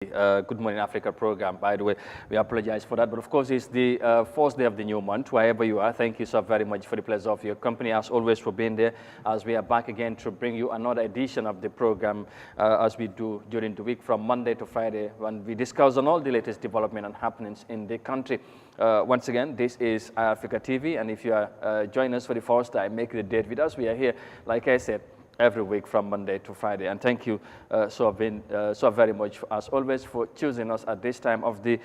Good Morning Africa program, by the way. We apologize for that, but of course, it's the fourth day of the new month, wherever you are. Thank you so very much for the pleasure of your company, as always, for being there, as we are back again to bring you another edition of the program, as we do during the week from Monday to Friday, when we discuss on all the latest development and happenings in the country. Once again, this is Africa TV, and if you are joining us for the first time, make the date with us. We are here, like I said, every week from Monday to Friday. And thank you so very much, as always, for choosing us at this time of the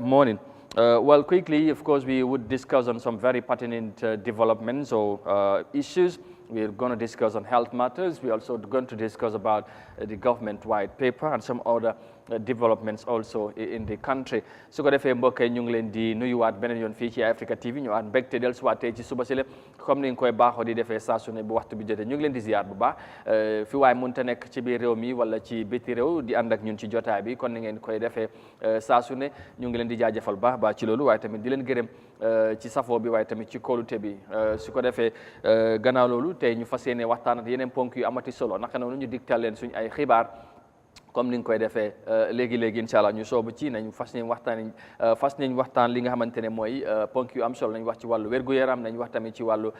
morning. Well, quickly, of course, we would discuss on some very pertinent developments or issues. We're going to discuss on health matters. We're also going to discuss about the government white paper and some other developments also in the country. su ko defee mbokk yi ñu ngi leen di nuyuwaat beneen yoon fii ci Africa TV ñu waat mbégte del su waatee ci suba si la comme ni nga koy baaxoo di defee saa su ne bu waxtu bi jotee ñu ngi leen di ziar bu baax fi waaye mënta nekk ci biir réew mi wala ci biti réew di ànd ak ñun ci jotaay bi kon ni ngeen koy defee saa su ne ñu ngi leen di jaajëfal baax ci loolu waaye tamit di leen gërëm ci safoo bi waaye tamit ci kóolute bi su ko defee gannaaw loolu tey ñu fas yéene waxtaan ak yeneen ponk yu amati solo naka noonu ñu digtal leen suñu ay xibaar comme ni nga koy defee léegi-léegi incha allah ñu soobu ci nañ fas nañ waxtaan li nga xamante ne mooy ponk yu am solo nañ wax ci wàllu wér-gu-yaram nañ wax tamit ci wàllu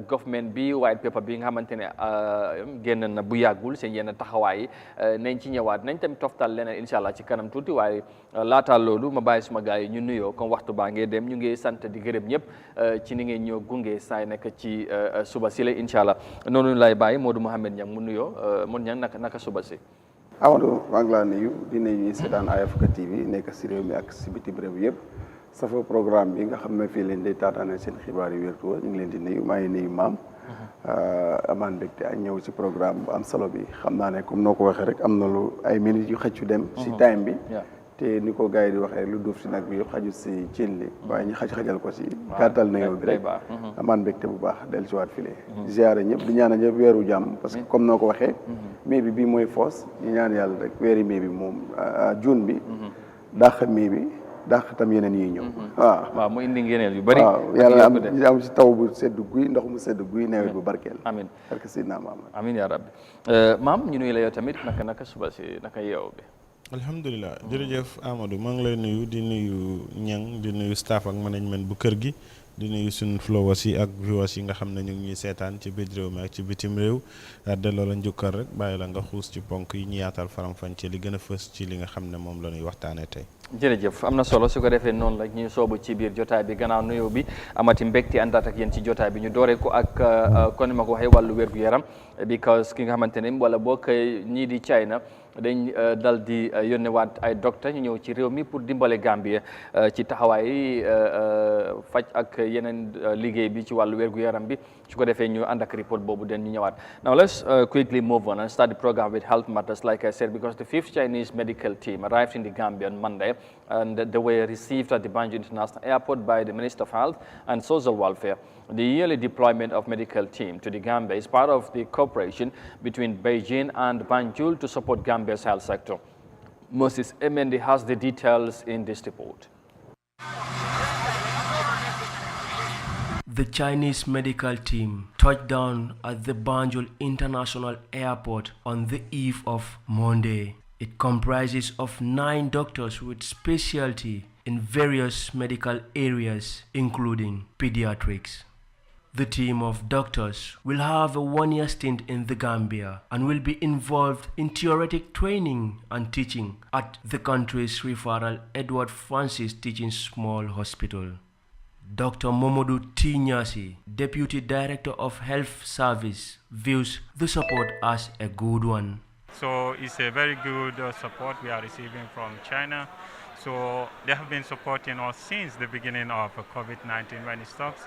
government bi white paper bi nga xamante ne génn na bu yàggul seen yenn taxawaay yi nañ ci ñëwaat nañ tamit toftal leneen incha allah ci kanam tuuti waaye laataal loolu ma bàyyi suma gars yi ñu nuyoo comme waxtu baa ngee dem ñu ngi sant di gërëm ñëpp ci ni ngeen ñoo gunge saay nekk ci suba si la incha allah noonu lay bàyyi Modou Mohamed Niang mu nuyoo Modou Niang naka suba si Amadou maa ngi laa nuyu di nuyu seetaan Africa TV nekk si réew mi ak si bitim réew yëpp safo programme bi nga xam ne fii leen di taataane seen xibaar yu wér ñu ngi leen di nuyu maa ngi nuyu maam amaan mbégte ak ñëw si programme bu am solo bi xam naa ne comme noo ko waxee rek am na lu ay minutes yu xëccu dem si time bi te ni ko gars yi di waxee lu duuf si nag bi yëpp xaju si cin li waaye ñu xajal ko si gàttal na yow bi rek amaan mbégte bu baax del si waat file ziare ñëpp di ñaanal ñëpp weeru jàmm parce que comme noo ko waxee mai bi bii mooy foos ñu ñaan yàlla rek weeri mai bi moom juin bi dàq mai bi dàq tam yeneen yi ñëw waaw mu indi ngeneel yu bëri waaw yàlla am si taw bu sedd guy ndox mu sedd guy nawet bu barkeel amiin barke Seydina Muhammad amiin yaa rabbi maam ñu nuyu la yow tamit naka suba si naka yeew bi alhamdulilah jërëjëf Amadou maa ngi lay nuyu di nuyu Niang di nuyu staff ak management bu kër gi di nuyu suñu followers yi ak viewers yi nga xam ne ñu ngi ñuy seetaan ci biir réew mi ak ci bitim réew delloo la njukkal rek bàyyi la nga xuus ci ponk yi ñu yaatal faram-fañ ci li gën a fës ci li nga xam ne moom la ñuy waxtaanee tey. jërëjëf am na solo su ko defee noonu la ñu soobu ci biir jotaay bi gannaaw nuyoo bi amati mbégte àndaat ak yéen ci jotaay bi ñu dooree ko ak kon ni ma ko waxee wàllu wér-gu-yaram because ki nga xamante ne wala boo koy ñii di China dañ dal di yónneewaat ay docteur ñu ñëw ci réew mi pour dimbale Gambie ci taxawaay faj ak yeneen liggéey bi ci wàllu wér-gu-yaram bi su ko defee ñu ànd ak report boobu den ñu ñëwaat. Now let's quickly move on and start the program with health matters like I said because the 5th Chinese medical team arrived in the Gambia on Monday and they were received at the Banjul International Airport by the Minister of Health and Social Welfare. The yearly deployment of medical team to the Gambia is part of the cooperation between Beijing and Banjul to support Gambia's health sector. Moses Emendi has the details in this report. The Chinese medical team touched down at the Banjul International Airport on the eve of Monday. It comprises of 9 doctors with specialty in various medical areas, including pediatrics. The team of doctors will have a 1-year stint in the Gambia and will be involved in theoretic training and teaching at the country's referral Edward Francis Teaching Small Hospital. Dr. Momodu Tinyasi, Deputy Director of Health Service, views the support as a good one. So it's a very good support we are receiving from China. So they have been supporting us since the beginning of COVID-19 when it starts.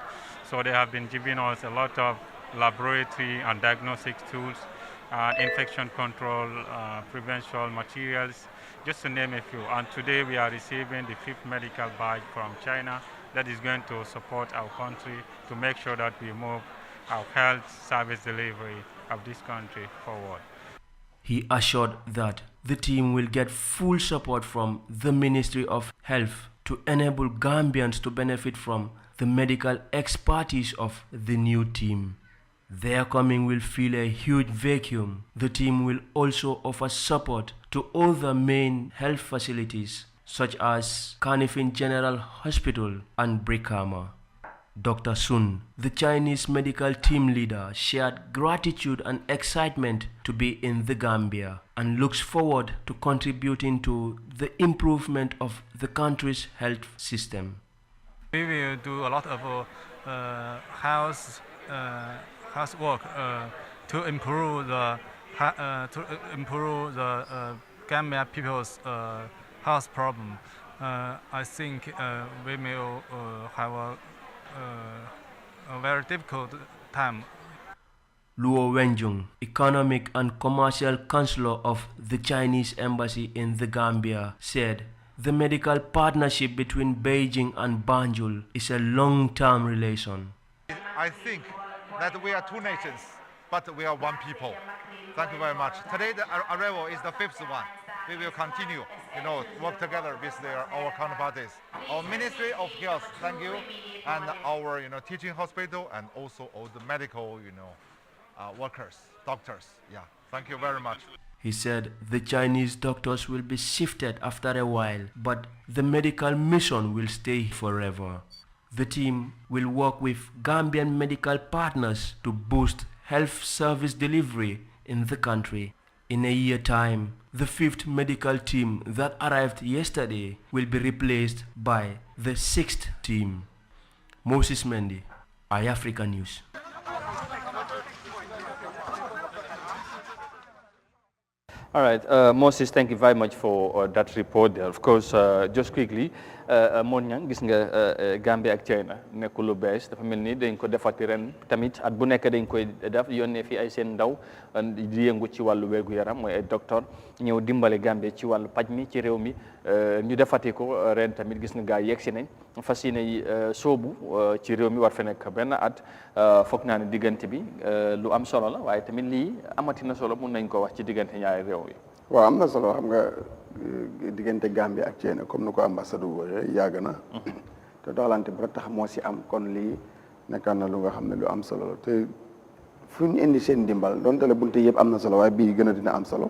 So they have been giving us a lot of laboratory and diagnostic tools, infection control, prevention materials, just to name a few. And today we are receiving the 5th medical badge from China that is going to support our country to make sure that we move our health service delivery of this country forward. He assured that the team will get full support from the Ministry of Health to enable Gambians to benefit from the medical expertise of the new team. Their coming will fill a huge vacuum. The team will also offer support to other main health facilities such as Carnifin General Hospital and Brikama. Dr. Sun, the Chinese medical team leader, shared gratitude and excitement to be in the Gambia and looks forward to contributing to the improvement of the country's health system. We will do a lot of housework to improve the Gambia people's health problem. I think we will have a very difficult time. Luo Wenjung, Economic and Commercial Counselor of the Chinese Embassy in the Gambia, said the medical partnership between Beijing and Banjul is a long-term relation. I think that we are two nations, but we are one people. Thank you very much. Today the arrival is the fifth one. We will continue, work together with our counterparties. Our Ministry of Health, thank you, and our, teaching hospital, and also all the medical, workers, doctors. Yeah, thank you very much. He said the Chinese doctors will be shifted after a while, but the medical mission will stay forever. The team will work with Gambian medical partners to boost health service delivery in the country. In a year's time, the 5th medical team that arrived yesterday will be replaced by the 6th team. Moses Mendy, iAfrica News. All right, Moses, thank you very much for that report there. Of course, just quickly, Monyang, gis nga Gambia ak China nekkul lu bees dafa mel ni dañ ko defati ren tamit at bu nekk dañ koy def yónnee fi ay seen ndaw di yëngu ci wàllu wérgu yaram mooy ay docteur ñëw dimbale Gambia ci wàllu paj mi ci réew mi ñu defati ko ren tamit gis nga gaa yegg si nañ fas yéene soobu ci réew mi war fa nekk benn at foog naa ne diggante bi lu am solo la waaye tamit lii amati na solo mun nañ ko wax ci diggante ñaari réew yi. waaw am na solo xam nga diggante Gambie ak China comme ni ko ambassadeur waxee yàgg na te doxalante ba tax moo si am kon lii nekkaan na lu nga xam ne lu am solo la te fu ñu indi seen ndimbal donte la bunte yëpp am na solo waaye bii gën a dina am solo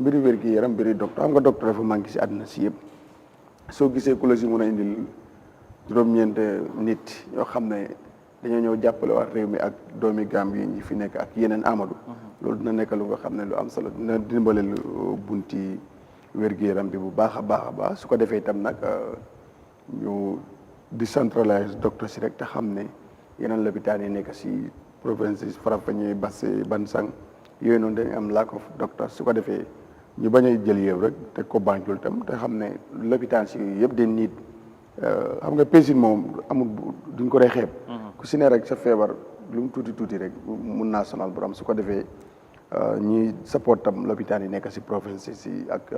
mbiri wér gi yaram mbiri docteur xam nga docteur dafa manqué si àdduna si yëpp soo gisee ku la si mun a indil juróom-ñeent nit yoo xam ne dañoo ñëw jàppale waat réew mi ak doomi Gambie yi fi nekk ak yeneen Amadou loolu dina nekk lu nga xam ne lu am solo dina dimbale lu bunti wér-gu-yaram bi bu baax a baax su ko defee itam nag ñu décentralise docteur si rek te xam ne yeneen lopitaan yi nekk si province yi Farafenni Basse Bansang yooyu noonu dañu am lack of docteur su ko defee ñu bañ a jël yëpp rek te ko Banjul tam te xam ne lopitaan si yëpp dañ nit xam nga pésin moom amul duñ ko dee xeeb ku si ne rek sa feebar lu mu tuuti rek mun naa sonal borom su ko defee ñi support tam lopitaan yi nekk si province si ak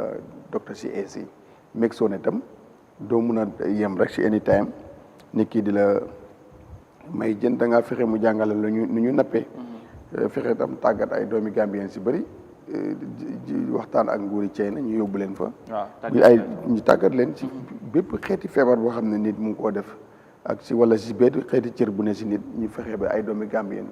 docteur si AC meg soo ne tam doo mun a yem rek si anytime nit ki di la may jën da ngaa fexe mu jàngale la nu ñu nappee fexe tam tàggat ay doomi Gambien si bëri waxtaan ak nguuri China ñu yóbbu leen fa ñu tàggat leen si bépp xeeti feebar boo xam ne nit mu ngi koo def ak si wala si bépp xeeti cër bu ne si nit ñu fexe ba ay doomi Gambien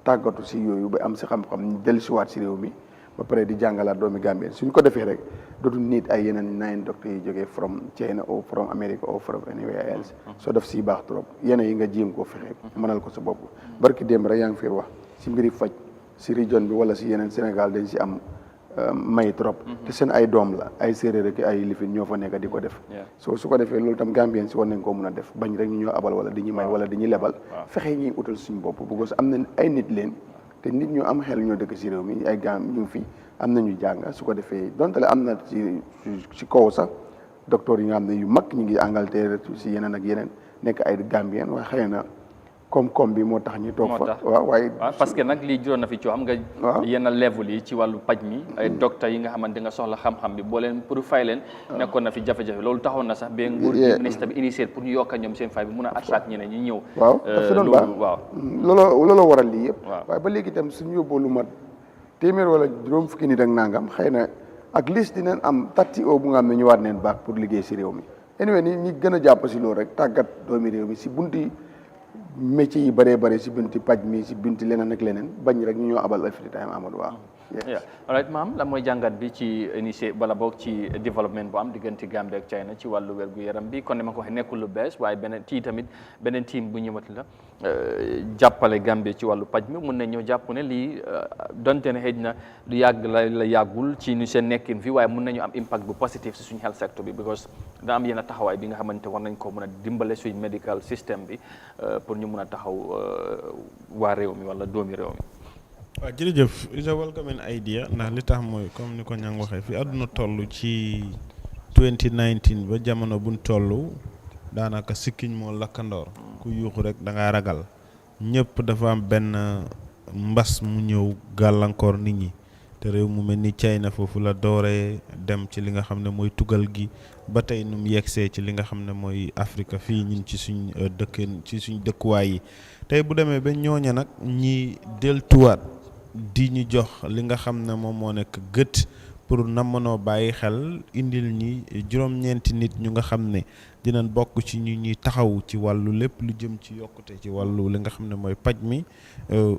tàggatu si yooyu ba am si xam-xam ñu dellusiwaat si réew mi ba pare di jàngalaat doomi Gambien suñ ko defee rek dootul nit ay yeneen 9 docteurs yi jógee from China or from America or from anywhere else soo def si baax trop yeneen yi nga jéem koo fexe mënal ko sa bopp barki démb rek yaa ngi fi wax si mbiri faj si région bi wala si yeneen Sénégal dañ si am may trop te seen ay doom la ay séeréer ak ay lifin ñoo fa nekk di ko def su ko defee loolu tam Gambien si war nañ koo mun a def bañ rek ñu ñoo abal wala di ñu may wala di ñu lebal fexe ñuy utal suñu bopp because am na ay nit leen te nit ñu am xel ñoo dëkk si réew mi ay Gambien ñu fi am nañu jàng su ko defee donte le am na si kaw sax docteur yi nga xam ne yu mag ñu ngi Angleterre si yeneen ak yeneen nekk ay Gambien waaye xëy na koom-koom bi moo tax ñu toog fa waaw waaye parce que nag lii juróon na fi coo xam nga yenn level yi ci wàllu paj mi ay docteur yi nga xamante nga soxla xam-xam bi boo leen pour fay leen nekkoon na fi jafe-jafe loolu taxoon na sax ba nguur ministre bi initié pour ñu yokka ñoom seen fay bi mun a attract ñeneen ñi ñëw waaw dafa doon baax waaw looloo waral lii yëpp waaye ba léegi itam suñu yóbboo lu mat téeméer wala juróom fukki nit ak nangam xëy na ak liste dinañ am tatti o bu nga xam ne ñu waat neen baax pour liggéey si réew mi anyway ni ñi gën a jàpp si loolu rek tàggat doomi réew mi si bunti métier yi bëree si binti paj mi si binti leneen ak leneen bañ rek ñu ñoo abal free time Amadou Ba. Yeah. All right, maam lan mooy jàngat bi ci initié bala boog ci développement bu am diggante Gambie ak China ci wàllu wér-gu-yaram bi kon ni ma ko waxee nekkul lu bees waaye beneen team bu ñëwat la jàppale Gambie ci wàllu paj mi mun na ñëw jàpp ne lii donte ne xëj na lu yàgg la yàggul ci ñu seen nekkin fi waaye mun nañu am impact bu positif si suñu health sector bi because da am yenn taxawaay bi nga xamante war nañ ko mun a dimbale suñ medical system bi pour ñu mun a taxaw waa réew mi wala doomi réew mi. waaw jërëjëf is a welcome idea ndax li tax mooy comme ni ko ñang waxee fi àdduna toll ci 2019 ba jamono buñ toll daanaka sikkiñ moo lakkandoor ku yuuxu rek da ngaa ragal ñëpp dafa am benn mbas mu ñëw gàllankoor nit ñi te réew mu mel ni China foofu la dooree dem ci li nga xam ne mooy tugal gi ba tey nu mu yegsee ci li nga xam ne mooy Afrique fii ñun ci suñ dëkkuwaay yi tey bu demee ba ñooña nag ñi deltuwaat di ñu jox li nga xam ne moom moo nekk gët pour na mënoo bàyyi xel indil ñi juróom-ñeenti nit ñu nga xam ne dinañ bokk ci ñu ñuy taxaw ci wàllu lépp lu jëm ci yokkute ci wàllu li nga xam ne mooy paj mi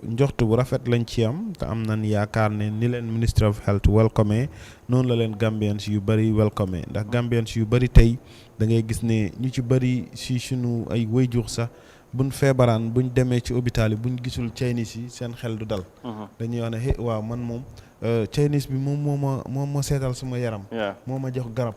njoxtu bu rafet lañ ci am te am nañ yaakaar ne ni leen Ministry of Health welcome noonu la leen Gambians yu bëri welcome ndax Gambians yu bëri tey da ngay gis ne ñu ci bëri si sunu ay wayjur sax buñ feebaraan buñ demee ci hôpital yi buñ gisul Chinese yi seen xel du dal. dañuy wax ne waaw man moom Chinese bi moom moo ma seetal suma yaram. moo ma jox garab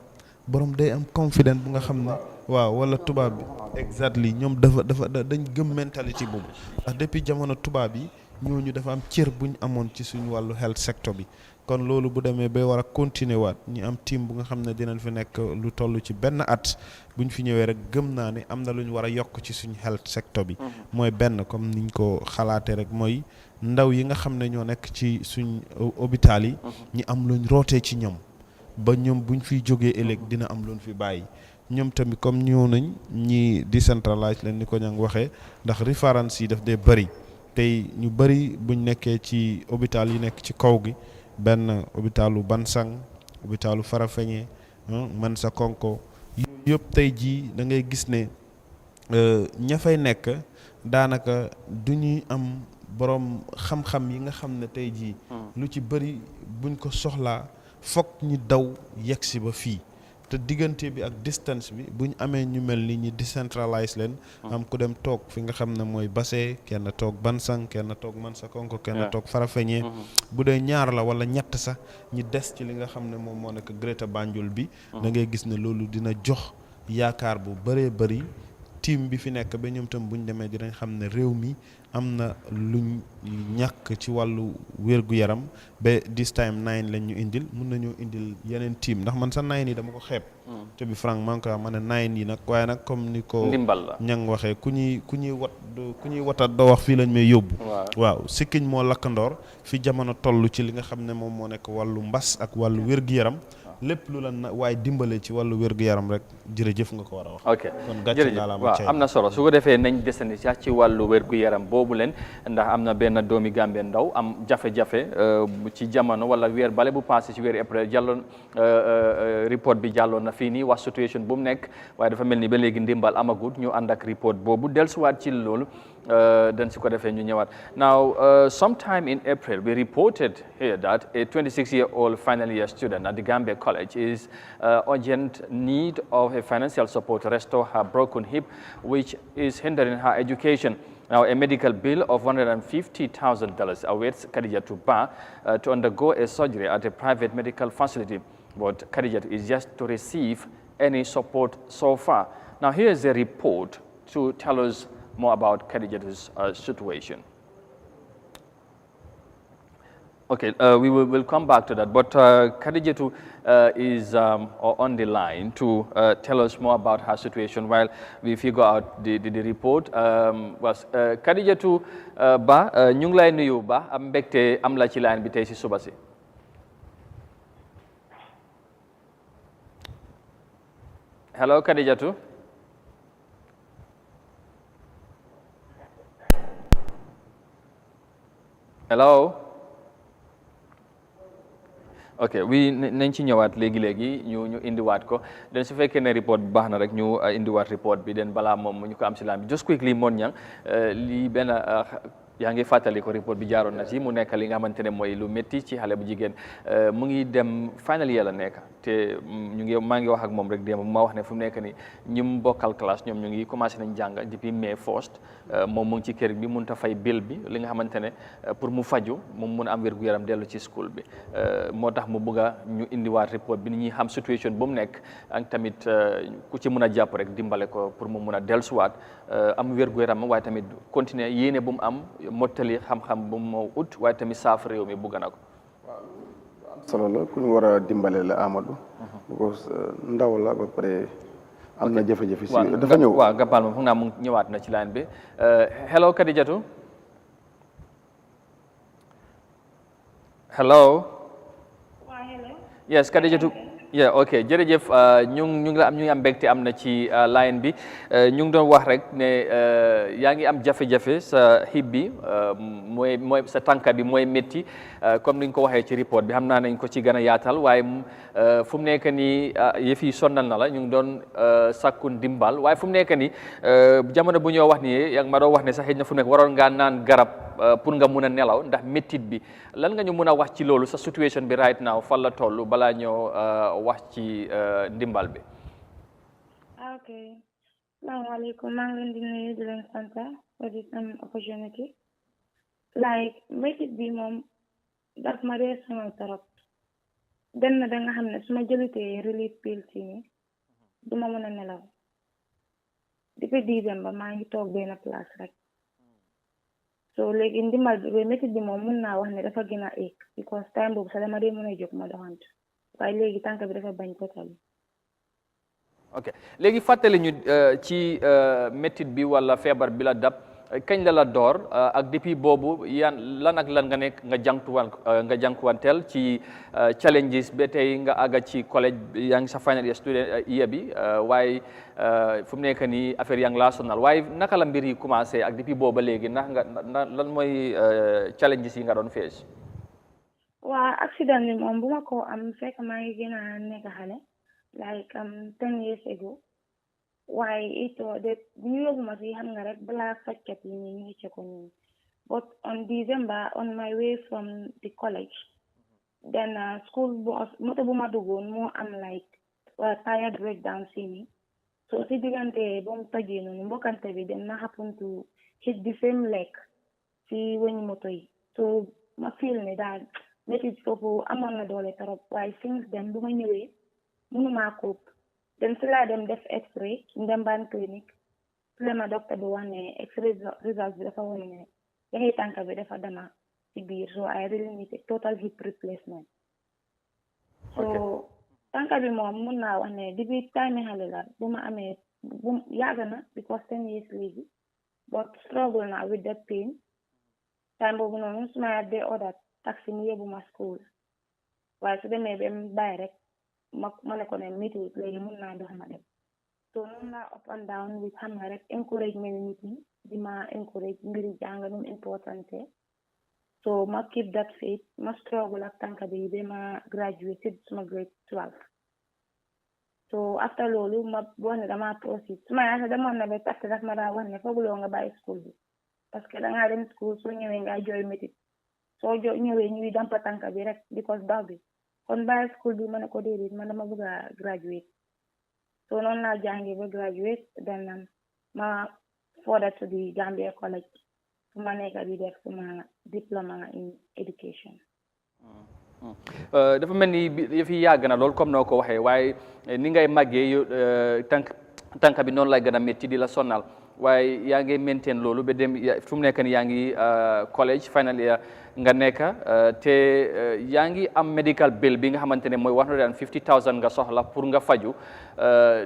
borom day am confidence bu nga xam ne. waaw wala tubaab bi. exactly ñoom dañ gëm mentalité boobu ndax depuis jamono tubaab yi ñooñu dafa am cër buñ amoon ci suñu wàllu health sector bi. kon loolu bu demee bay war a continuer waat ñu am team bu nga xam ne dinañ fi nekk lu toll ci benn at buñ fi ñëwee rek gëm naa ne am na lu ñu war a yokk ci suñu health sector bi. mooy benn comme niñ ko xalaatee rek mooy ndaw yi nga xam ne ñoo nekk ci suñ hôpital yi. ñi am luñ rootee ci ñoom ba ñoom buñ fiy jógee ëllëg dina am luñ fi bàyyi. ñoom tamit comme ñëw nañ ñi décentralise leen ni ko ñang waxee ndax référence yi daf dee bëri tey ñu bëri buñ nekkee ci hôpital yi nekk ci kaw gi. benn hôpitalu Bansang hôpitalu Farafenni Mansa Konko yëpp tey jii da ngay gis ne ña fay nekk daanaka du ñuy am borom xam-xam yi nga xam ne tey jii lu ci bëri buñ ko soxlaa foog ñi daw yegsi ba fii te diggante bi ak distance bi buñ amee ñu mel ni ñi décentralise leen am ku dem toog fi nga xam ne mooy Basse kenn toog Bansang kenn toog Mansa Konko kenn toog Farafenni bu dee ñaar la wala ñett sax ñi des ci li nga xam ne moom moo nekk Greater Banjul bi da ngay gis ne loolu dina jox yaakaar bu bëree bëri team bi fi nekk ba ñoom tam buñ demee dinañ xam ne réew mi am na luñ ñàkk ci wàllu wér-gu-yaram ba this time 9 lañ ñu indil mun nañoo indil yeneen team ndax man sa 9 yi dama ko xeeb te bi franc man ko ma ne 9 yi nag waaye nag comme ni ko ñang waxee ku ñuy watat doo wax fii lañ may yóbbu waaw sikkiñ moo lakkandoor fi jamono toll ci li nga xam ne moom moo nekk wàllu mbas ak wàllu wér-gu-yaram lépp lu la waaye dimbale ci wàllu wér-gu-yaram rek jërëjëf nga ko war a wax. ok kon gàcce ngalaama waaw am na solo su ko defee nañ desandi sax ci wàllu wér-gu-yaram boobu leen ndax am na benn doomi Gambie ndaw am jafe-jafe ci jamono wala weer bale bu passé ci weeru après jàlloon report bi jàlloon na fii nii wax situation bu mu nekk waaye dafa mel ni ba léegi ndimbal amagut ñu ànd ak report boobu dellusiwaat ci loolu. Then si ko defee ñu ñëwaat. Now, sometime in April, we reported here that a 26-year-old final year student at the Gambia College is urgent need of a financial support to restore her broken hip, which is hindering her education. Now, a medical bill of $150,000 awaits Khadijatu Ba to undergo a surgery at a private medical facility, but Khadijatu is yet to receive any support so far. Now, here is a report to tell us more about Khadijatu's situation. Okay, we will come back to that, but Khadijatu is on the line to tell us more about her situation while we figure out the report. Khadijatu Ba ñu ngi lay nuyu ba am mbégte am la ci line bi tey si suba si. Hello Khadijatu. Hello. ok nañ ci ñëwaat léegi ñu indiwaat ko den su fekkee ne report bi baax na rek ñu indiwaat report bi den balaa moom ñu ko am si laan bi just quickly moon ñang lii benn yaa ngi fàttali ko report bi jaaroon na si mu nekk li nga xamante ne mooy lu métti ci xale bu jigéen mu ngi dem final year la nekk te maa ngi wax ak moom rek démb ma wax ne fu mu nekk ni ñi mu bokkal classe ñoom ñu ngi commencé nañ jàng depuis mai 1st moom mu ngi ci kër bi mënut a fay bill bi li nga xamante ne pour mu faju moom mun a am wér-gu-yaram dellu ci school bi moo tax mu bëgg a ñu indiwaat report bi ni ñuy xam situation bu mu nekk ak tamit ku ci mun a jàpp rek dimbale ko pour mu mun a dellusiwaat am wér-gu-yaram waaye tamit continuer yéene bu mu am mottali xam-xam bu mu ut waaye tamit saaf réew mi bëgg na ko. waaw am solo la ku ñu war a dimbale la Amadou. because ndaw la ba pare am na jafe-jafe. si dafa ñëw waaw nga baal ma foog naa mu ñëwaat na ci line bi hello Kadijatu hello. yes Kadijatu yeah ok jërëjëf ñu ngi am mbégte am na ci line bi ñu ngi doon wax rek ne yaa ngi am jafe-jafe sa hip bi mooy sa tànka bi mooy métti comme ni nga ko waxee ci report bi xam naa nañ ko ci gën a yaatal waaye fu mu nekk nii yëf yi sonnal na la ñu ngi doon sakku ndimbal waaye fu mu nekk nii jamono bu ñoo wax nii yaa ngi ma doon wax ne sax xëy na fu mu nekk waroon ngaa naan garab pour nga mun a nelaw ndax méttit bi lan nga ñu mun a wax ci loolu sa situation bi right now fan la toll balaa ñoo wax ci ndimbal bi. ok salaamaaleykum maa ngi leen di nuyu di leen sant for this opportunity like méttit bi moom daf ma dee sonal trop dem na da nga xam ne su ma jëlutee relief pills yi du ma mën a nelaw depuis décembre maa ngi toog benn place rek so léegi ndimbal bi méttit bi moom mun naa wax ne dafa gën a éeg because time boobu sax dama dee mën a jóg ma doxantu waaye léegi tànk bi dafa bañ totali. ok léegi fàttali ñu ci méttit bi wala feebar bi la dab kañ la door ak depuis boobu lan ak lan nga nekk nga jànkuwanteel ci challenges ba tey nga àgga ci collège yaa ngi sa final year student year bi waaye fu mu nekk nii affaire yaa ngi laa sonal waaye naka la mbir yi commencé ak depuis boobu ba léegi ndax lan mooy challenges yi nga doon face. waa accident bi moom bu ma ko am fekk maa ngi gën a nekk xale like 10 years ago waaye ñu yóbbu ma si xam nga rek balaa fajkat yi ñu ngi ci ko nii but on December on my way from the college then school moto bu ma duggoon moo am like tire breakdown si ni so si diggante ba mu tojee noonu mbokkante bi dem na happen to hit the same leg si wëñ moto yi so ma feel ne daal métit foofu amoon na doole trop waaye since then bu ma ñëwee mënumaa kóob den si laa dem def x-ray Ndembaan clinique si la ma docteur bi wax ne x-ray result bi dafa wane ne yaxi tànk bi dafa dama ci biir so I really need a total hip replacement so tànk bi moom mun naa wax ne depuis time xale la bu ma amee yàgg na because 10 years léegi but struggle na with that pain time boobu noonu su ma yàddee order taxi mu yóbbu ma school waaye su demee ba mu bàyyi rek ma ne ko ne météo léegi mun naa dox ma dem so noonu laa up and down with xam nga rek encouragement nit ñi di ma encourage mbiri jàng nu mu importante so ma keep that faith ma struggle ak tànk bi ba ma graduate suma grade 12 so after loolu ma wax ne dama proceed su ma yaasa demoon na ba parce que daf ma daa wax ne fooguloo nga bàyyi school bi parce que dangaa dem school soo ñëwee nga jooy métit soo ñëwee ñuy dampa tànk bi rek because daw bi kon bàyyi school bi ma ne ko déedéet man dama bëgg a graduate so noonu laa jàngee ba graduate then ma further to the Gambia College fu ma nekk di def suma diploma in education. dafa mel ni yëf yi yàgg na lool comme noo ko waxee waaye ni ngay màggee tànk bi noonu lay gën a métti di la sonal waaye yaa ngi maintain loolu ba dem fu mu nekk nii yaa ngi college final year nga nekk te yaa ngi am medical bill bi nga xamante ne mooy 150,000 nga soxla pour nga faju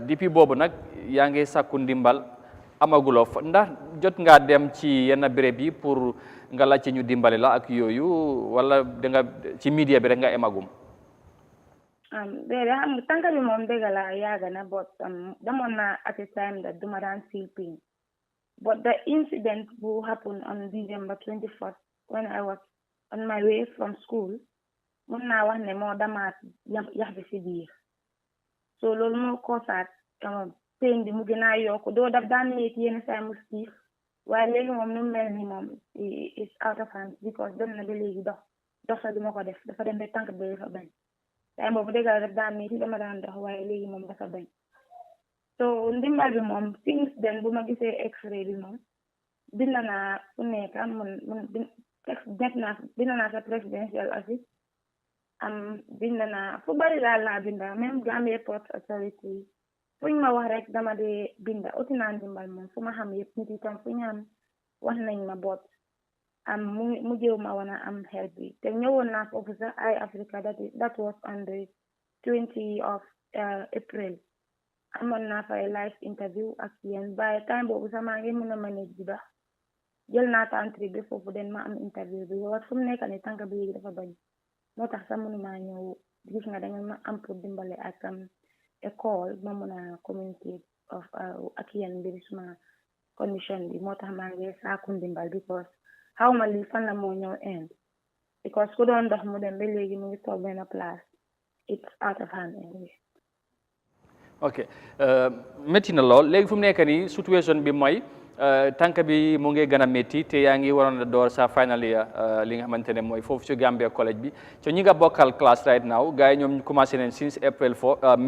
depuis boobu nag yaa ngi sàkku ndimbal amaguloo fa ndax jot ngaa dem ci yenn béréb yi pour nga laajte ñu dimbali la ak yooyu wala da nga ci media bi rek nga emagum. déedéet xam nga tànk bi moom dëgg la yàgg na but demoon na at a time that duma daan feel pain but the incident who happened on December 21st when I was on my way from school mun naa wax ne moo damaat yax bi si biir so loolu moo koosaat pain bi mu gën a yokku doo daf daan metti yenn saa mu stiif waaye léegi moom nu mel ni moom is out of hand because dem na ba léegi dox sa duma ko def dafa dem ba tànk bi dafa bañ time boobu dëggal daf daan metti dama daan dox waaye léegi moom dafa bañ so ndimbal bi moom since then bu ma gisee x-ray bi moom bind naa fu nekk bind naa sa presidential office bind naa fu bari daal laa binda même Gambia Port Authority fuñ ma wax rek dama dee binda uti naa ndimbal moom fu ma xam yëpp nit itam fu ñu am wax nañ ma boot mu jéew ma wana am help bi te ñëwoon naa foofu sax Eye Africa that was on the 20 of April amoon naa fay live interview ak yéen by time boobu sax maa ngi mën a manage bi ba jël naa tantri bi foofu den ma am interview bi wat fu mu nekk ni tànk bi léegi dafa bañ moo tax sax mënuma ñëw gis nga danga ma am pour dimbale ak a call ma mën a communicate ak yéen mbiri suma condition bi moo tax maa ngi saaku ndimbal because xaw ma lii fan la moo ñëw end because ku doon dox mu dem ba léegi mu ngi toog benn place it's out of hand anyway. ok métti na lool léegi fu mu nekk nii situation bi mooy tànk bi mu ngi gën a métti te yaa ngi waroon a door sa final year li nga xamante ne mooy foofu ci Gambia College bi so ñi nga bokkal class right now gars yi ñoom commencé nañ since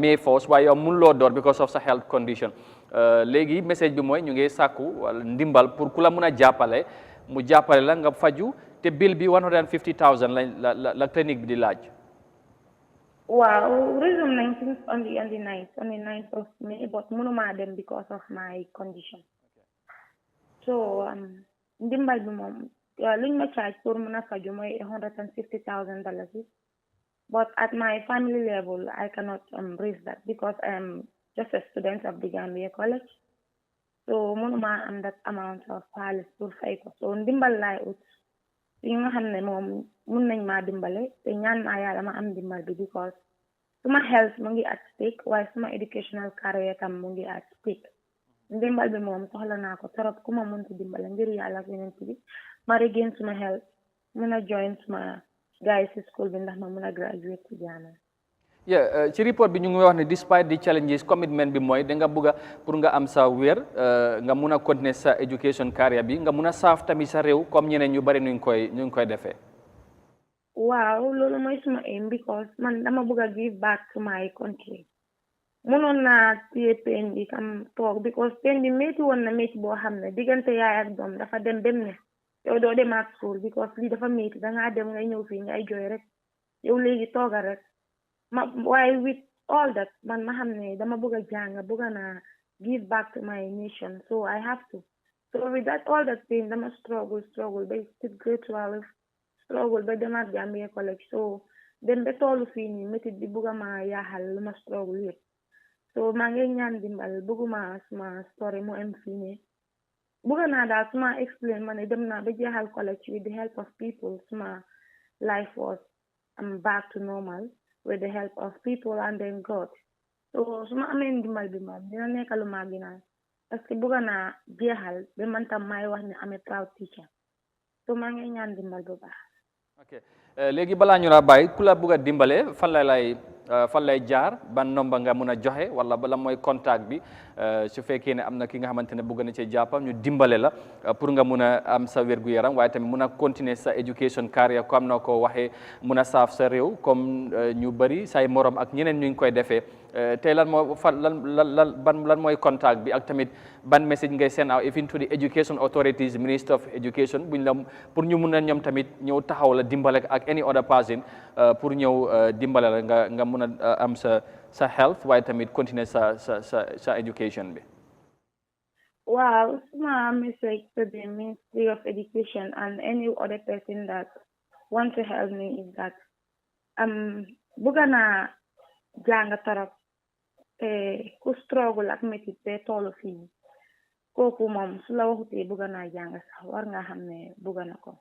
May 1st waaye yow mënuloo door because of sa health condition léegi message bi mooy ñu ngi sàkku wala ndimbal pour ku la mun a jàppale mu jàppale la nga faju te bill bi 150,000 la clinique bi di laaj. Wow, resume 19th on the 9th of May, but mënuma dem because of my condition. So ndimbal bi moom luñ ma charge pour mën a faju mooy $150,000, but at my family level I cannot raise that because I am just a student of the Gambia College. So mënuma am that amount of xaalis pour fay ko so ndimbal laay ut yi nga xam ne moom mun nañ maa dimbale te ñaan naa yàlla ma am dimbal bi because suma health mu ngi at stake waaye suma educational career tam mu ngi at stake ndimbal bi moom soxla naa ko trop ku ma mënti dimbale ngir yàlla ak yeneen bi ma regain suma health mun a join suma guys si school bi ndax ma mun a graduate ci jaana. ci report bi ñu ngi wax ne despite the challenges commitment bi mooy da nga bëgg a pour nga am sa wér nga mun a continuer sa education career bi nga mun a saaf tamit sa réew comme ñeneen ñu bari ñu ngi koy defee. waaw loolu mooy suma aim because man dama bëgg a give back to my country mënoon naa téye pain bi kam toog because pain bi métti woon na métti boo xam ne diggante yaay ak doom dafa dem ne yow doo dem ak school because lii dafa métti dangaa dem ngay ñëw fii ngay jooy rek yow léegi toogal rek waaye with all that man ma xam ne dama bëgg a jàng bëgg naa give back to my nation so I have to so with that all that pain dama struggle ba sit grade 12 struggle ba demaat Gambia College so dem ba toolu fii nii métit bi bëgg ma yaaxal lu ma struggle yëpp so maa ngi ñaan dimbal bëgguma suma story mu am fii nii bëgg naa daal suma explain ma ne dem naa ba jeexal college with the help of people suma life was back to normal with the help of people and then God so suma amee dimbal bi moom dina nekk lu ma gënal parce que bëgg naa jeexal ba man tam may wax ne am a proud teacher so maa ngi ñaan dimbal bu baax. ok léegi balaa ñu la bàyyi ku la bëgg a dimbale fan lay jaar ban nomba nga mun a joxe wala bala mooy contact bi su fekkee ne am na ki nga xamante ne bëgg na cee jàppa ñu dimbale la pour nga mun a am sa wér-gu-yaram waaye tamit mun a continuer sa education career comme na ko waxee mun a saaf sa réew comme ñu bëri say morom ak ñeneen ñu ngi koy defee tey lan moo lan mooy contact bi ak tamit ban message ngay send out even to the education authorities minister of education buñ la pour ñu mun a ñoom tamit ñëw taxaw la dimbale ak any other person pour ñëw dimbale la nga mun a am sa health waaye tamit continuer sa education bi. Wow, my message to the Ministry of Education and any other person that want to help me is that bëgg naa jàng torop ku struggle ak métit te toolu fii kooku moom su la waxutee bëgg naa jàng sax war nga xam ne bëgg na ko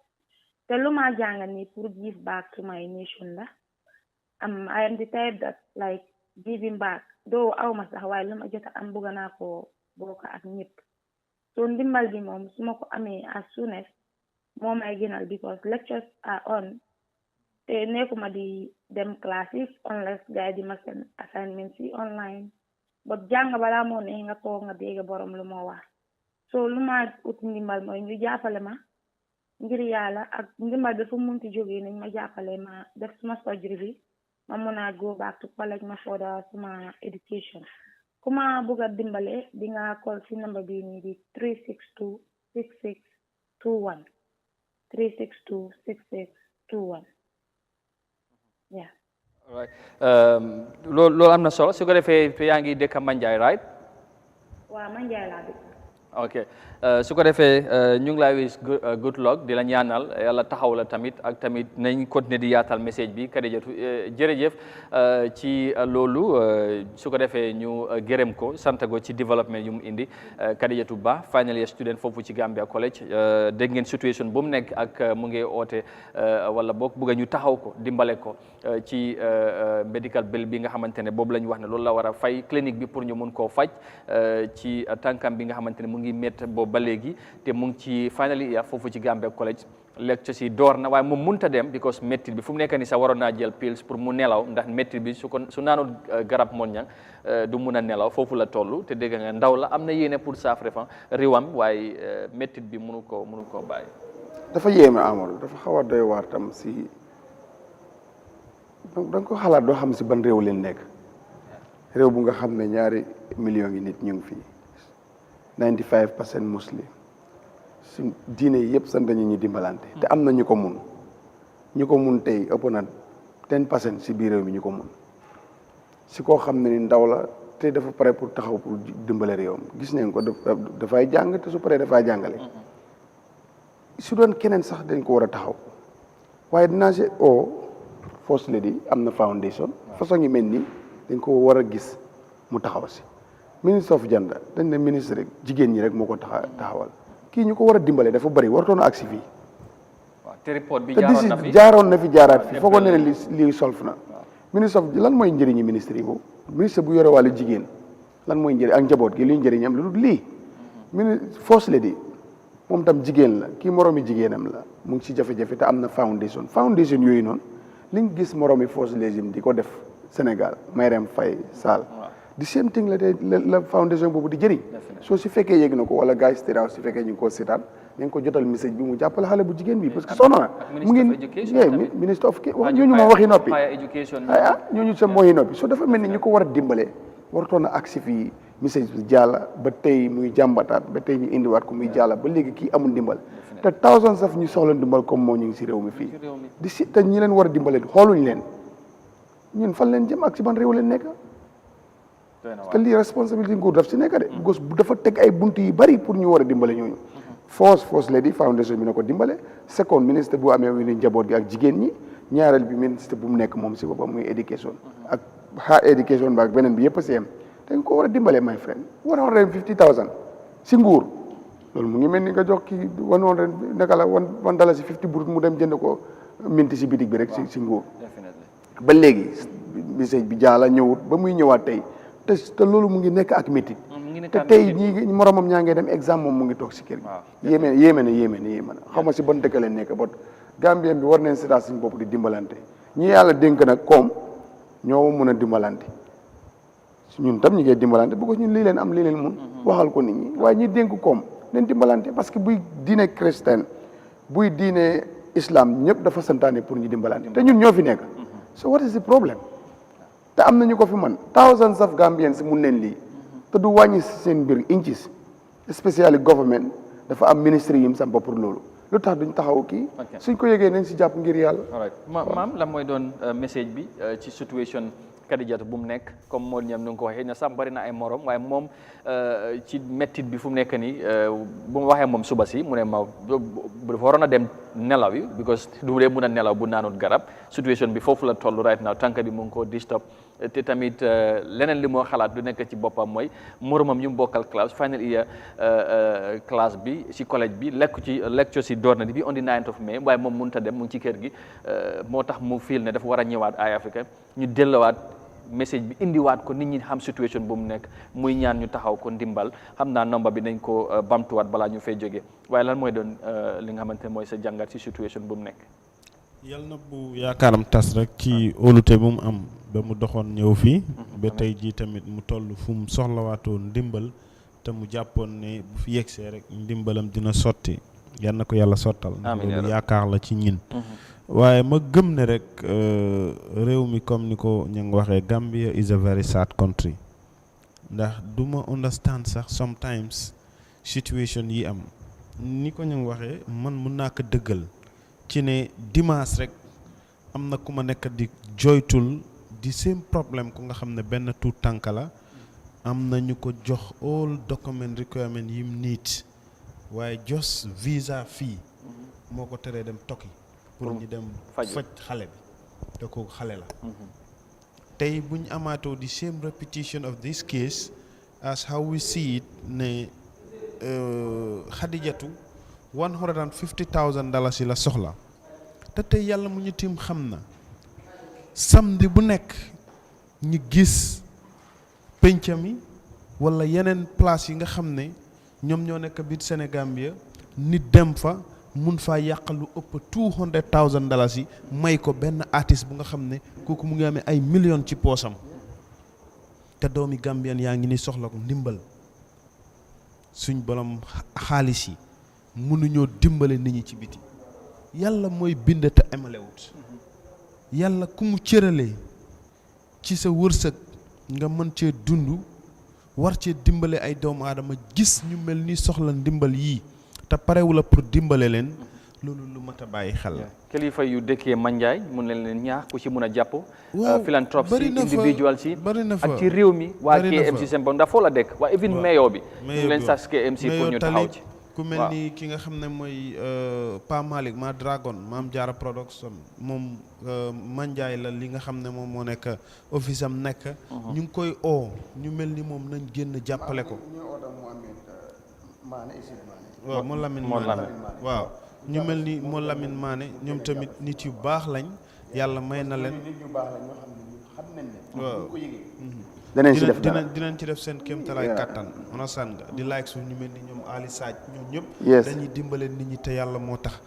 te lu ma jàng nii pour give back to my nation la I am the type that like giving back doo aw ma sax waaye lu ma jot am bëgg naa ko bokk ak ñëpp so ndimbal bi moom su ma ko amee as soon as moo may gënal because lectures are on te nekkuma di dem classes unless gars di ma seen assignment si online but jàng balaa moo ne nga toog nga dégg borom lu moo wax so lu ma ut ndimbal mooy ñu jàppale ma ngir yàlla ak ndimbal bi fu munti jógee nañ ma jàppale ma def suma surgery bi ma mun a go back to college ma further suma education ku ma bugg a dimbale di nga call si number bi nii di 362 6621 362 6621 yeah. All right. Loolu am na solo su ko defee yaa ngi dëkk Manjai right? waaw Manjai laa dëkk. ok su ko defee ñu ngi lay wis good luck di la ñaanal yàlla taxaw la tamit ak tamit nañ continuer di yaatal message bi Kadijatu jërëjëf ci loolu su ko defee ñu gërëm ko sant ko ci développement yu mu indi Kadijatu Bah final year student foofu ci Gambia College dégg ngeen situation bu mu nekk ak mu ngi oote wala boog bëgg ñu taxaw ko dimbale ko ci medical bill bi nga xamante ne boobu la ñu wax ne loolu la war a fay clinique bi pour ñu mun koo faj ci tànkam bi nga xamante ne mu ngi métti boobu ba léegi te mu ngi ci final year foofu ci Gambia College lecture si door na waaye moom mënut a dem because métti bi fu mu nekk nii sax waroon naa jël pills pour mu nelaw ndax métti bi su naanul garab moon ñang du mun a nelaw foofu la toll te dégg nga ndaw la am na yéene pour saafara fa réewam waaye métti bi mënu koo bàyyi. dafa yéeme Amadou dafa xaw a doy waar tam si da nga ko xalaat doo xam si ban réew leen nekk réew bu nga xam ne ñaari millions yi nit ñu ngi fii 95% muslim si diine yëpp sant nañu ñu dimbalante te am na ñu ko mun tey ëpp na 10% si biir réew mi ñu ko mun si koo xam ne ni ndaw la te dafa pare pour taxaw pour dimbale réewam gis nañ ko dafay jàng te su paree dafay jàngale su doon keneen sax dañ ko war a taxaw waaye dinaa si First Lady am na foundation façon yi mel nii dañ ko war a gis mu taxaw si ministre of gender dañ ne ministre rek jigéen ñi rek moo ko taxawal kii ñu ko war a dimbale dafa bëri wartoon a agsi fii te report bi jaaroon na fi jaaraat fi foogoon ne lii solf na ministre of lan mooy njëriñu ministre yi boobu ministre bu yore wàllu jigéen lan mooy njëriñ ak njaboot gi luy njëriñam lu dul lii First Lady moom tam jigéen la kii moroomi jigéenam la mu ngi ci jafe-jafe te am na foundation yooyu noonu li nga gis moroomi First Lady di ko def Sénégal Marième Faye Sall di same thing la foundation boobu di jëriñ soo si fekkee yëg na ko wala gars yi stiraw si fekkee ñu ngi koo seetaan nañ ko jotal message bi mu jàppale xale bu jigéen bi parce que sonn na mu ngi ministre of wax ñooñu moom waxi noppi ñooñu sa mooy noppi so dafa mel ni ñu ko war a dimbale wartoon a agsi fii message bi jàlla ba tey muy jàmbataat ba tey ñu indiwaat ko muy jàlla ba léegi kii amul ndimbal te thousands of ñu soxla ndimbal comme moo ñu ngi si réew mi fii di si te ñi leen war a dimbale xooluñ leen ñun fan leen jëm ak si ban réew leen nekk te lii responsabilité nguur daf si nekk de because dafa teg ay bunt yu bari pour ñu war a dimbale ñooñu First Lady foundation bi na ko dimbale second ministre bu amee wi ni njaboot gi ak jigéen ñi ñaareel bi ministre bu mu nekk moom si boppam muy éducation ak higher education ba ak beneen bi yëpp a seem dañ ko war a dimbale my friend 150,000 si nguur loolu mu ngi mel ni nga jox kii 100 naka la one dollar si 50 burut mu dem jënd ko minti si bitig bi rek si nguur ba léegi message bi jaala ñëwut ba muy ñëwaat tey te loolu mu ngi nekk ak métti te tey ñi moromam ñaa ngi dem examen moom mu ngi toog si kër gi yéeme na xaw ma si ban dëkk leen nekk bot Gambien bi war nañ seetaat suñu bopp di dimbalante ñi yàlla dénk nag koom ñoo mun a dimbalante ñun tam ñu ngi dimbalante bu ko ñun lii leen am lii leen mun waxal ko nit ñi waaye ñi dénk koom nañ dimbalante parce que buy diine chrétien buy diine islam ñëpp dafa santaane pour ñu dimbalante te ñun ñoo fi nekk so what is the problem te am nañu ko fi man thousands of Gambians mun neen lii te du wàññi seen mbir inches especially government dafa am ministre yim sampa pour loolu lu tax duñ taxaw kii suñ ko yëgee nañ si jàpp ngir yàlla maam la mooy doon message bi ci situation Kadijatu bu mu nekk comme moo ñam nu nga ko waxee na sax bari na ay morom waaye moom ci mettit bi fu mu nekk nii bu ma waxee moom suba si mu ne ma dafa waroon a dem nelaw yi because du dee mun a nelaw bu naanut garab situation bi foofu la toll right now tànk bi mu ngi ko disturb te tamit leneen li moo xalaat du nekk ci boppam mooy moromam ñu bokkal classe final year classe bi si collège bi lecture si door na bi on the 9th of May waaye moom mënut a dem mu ngi ci kër gi moo tax mu feel ne dafa war a ñëwaat ay Africa ñu delluwaat message bi indiwaat ko nit ñi xam situation bu mu nekk muy ñaan ñu taxaw ko ndimbal xam naa nomba bi nañ ko bamtuwaat balaa ñu fay jógee waaye lan mooy doon li nga xamante ne mooy sa jàngat si situation bu mu nekk yal na bu yaakaaram tas rek ci óolute bu mu am ba mu doxoon ñëw fii ba tey jii tamit mu toll fu mu soxlawaatoon ndimbal te mu jàppoon ne bu fi yegsee rek ndimbalam dina sotti yal na ko yàlla sottal loolu yaakaar la ci ñin waaye ma gëm ne rek réew mi comme ni ko ñu ngi waxee Gambia is a very sad country ndax du ma understand sax sometimes situation yi am ni ko ñu ngi waxee man mun naa ko dëggal ci ne dimanche rek am na ku ma nekk di joytul di same problème ku nga xam ne benn tuut tànk la am na ñu ko jox all document requirement yim need waaye just visa fii moo ko teree dem tokki pour ñu dem faj xale bi te ko xale la tey buñ amaatoo di same repetition of this case as how we see it ne Xadijatu $150,000 yi la soxla te tey yàlla mu ñu tim xam na samedi bu nekk ñu gis penca mi wala yeneen place yi nga xam ne ñoom ñoo nekk biir Sénégambia nit dem fa mun faa yàq lu ëpp $200,000 yi may ko benn artiste bu nga xam ne kooku mu ngi amee ay millions ci poosam te doomi Gambien yaa ngi ni soxla ko ndimbal suñ borom xaalis yi mënuñoo dimbale nit ñi ci biti yàlla mooy bind te emalewut yàlla ku mu cëralee ci sa wërsëg nga mën cee dund war cee dimbale ay doomu aadama gis ñu mel ni soxla ndimbal yii te parewu la pour dimbale leen loolu lu mat a bàyyi xel la. kilifa yu dëkkee Manjai mun leen ñaax ku ci mun a jàpp. philanthrope si individual si ak ci réew mi waa KMC seen bopp ndax foo la dëkk waa even mayor bi ñu leen sax KMC pour ñu taxaw ci. ku mel ni ki nga xam ne mooy Pa Malick ma Dragon Maam Jaara production moom Manjai la li nga xam ne moom moo nekk office am nekk. ñu ngi koy ñu mel ni moom nañ génn jàppale ko. waaw moo Lamine Maane waaw ñu mel ni moo Lamine Maane ñoom tamit nit yu baax lañ yàlla may na leen. waaw. dinañ ci def seen kéemtalaay kattan on a sàn nga di like suuf ñu mel ni ñoom Ali Sadj ñoom ñëpp dañuy dimbale nit ñi te yàlla moo tax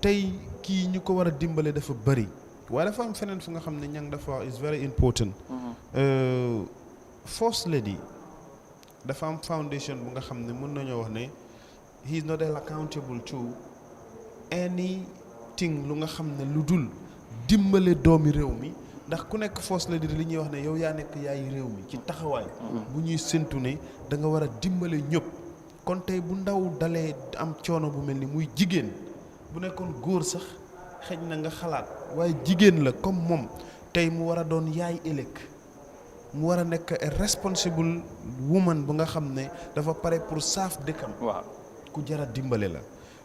tey kii ñu ko war a dimbale dafa bëri waaye dafa am feneen fu nga xam ne ñang dafa is very important First Lady dafa am foundation bu nga xam ne mën nañoo wax ne he is not accountable to anything lu nga xam ne lu dul dimbale doomi réew mi ndax ku nekk First Lady li ñuy wax ne yow yaa nekk yaay réew mi ci taxawaay bu ñuy séntu ne da nga war a dimbale ñëpp kon tey bu ndaw dalee am coono bu mel ni muy jigéen bu nekkoon góor sax xëj na nga xalaat waaye jigéen la comme moom tey mu war a doon yaay ëllëg mu war a nekk a responsible woman bu nga xam ne dafa pare pour saaf dëkkam waaw ku jara dimbale la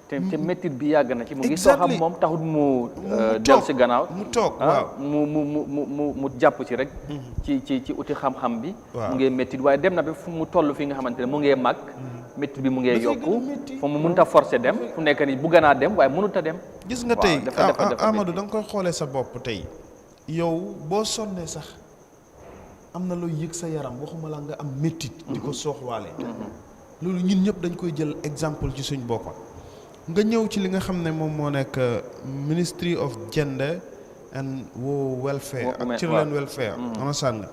te métit bi yàgg na ci mu ngi soo xam moom taxut mu del si gannaaw mu toog waaw mu jàpp ci rek ci uti xam-xam bi mu ngee métit waaye dem na ba fu mu toll fi nga xamante ne mu ngee màgg métit bi mu ngee yokku fu mu mënut a forcer dem fu nekk ni bugg naa dem waaye mënut a dem gis nga tey Amadou da nga koy xoolee sa bopp tey yow boo sonnee sax am na looy yëg sa yaram waxuma la nga am métit di ko sooxwaale loolu ñun ñëpp dañ koy jël exemple ci suñ boppa nga ñëw ci li nga xam ne moom moo nekk Ministry of Gender and Welfare ak Children Welfare understand nga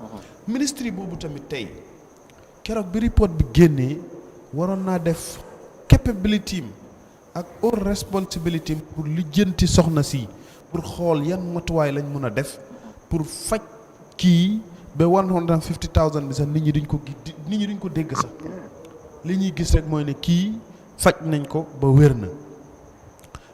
ministry boobu tamit tey keroog bi report bi génnee waroon naa def capability ak all responsibility pour lijjanti soxna si pour xool yan matuwaay lañ mën a def pour faj kii ba $150,000 bi sax nit ñi duñ ko dégg sax li ñuy gis rek mooy ne kii faj nañ ko ba wér na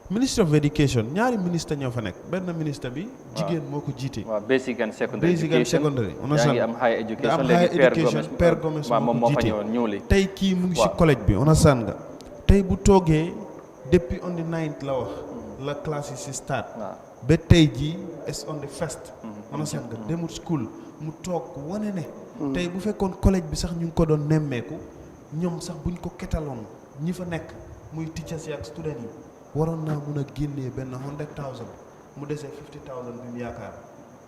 Ministry of Education ñaari ministre ñoo fa nekk benn ministre bi jigéen moo ko jiite. waaw basic and secondary education yaa ngi am high education léegi Père Gomes moo ko jiite tey kii mu ngi si collège bi on a sàn nga tey bu toogee depuis on the 9th la wax la classe yi si start ba tey jii is on the 1st on a sàn nga demut school mu toog wane ne tey bu fekkoon collège bi sax ñu ngi ko doon nemmeeku ñoom sax buñ ko ketaloon ñi fa nekk muy teachers yi ak students yi waroon naa mun a génnee benn $100,000 mu desee $50,000 bi mu yaakaar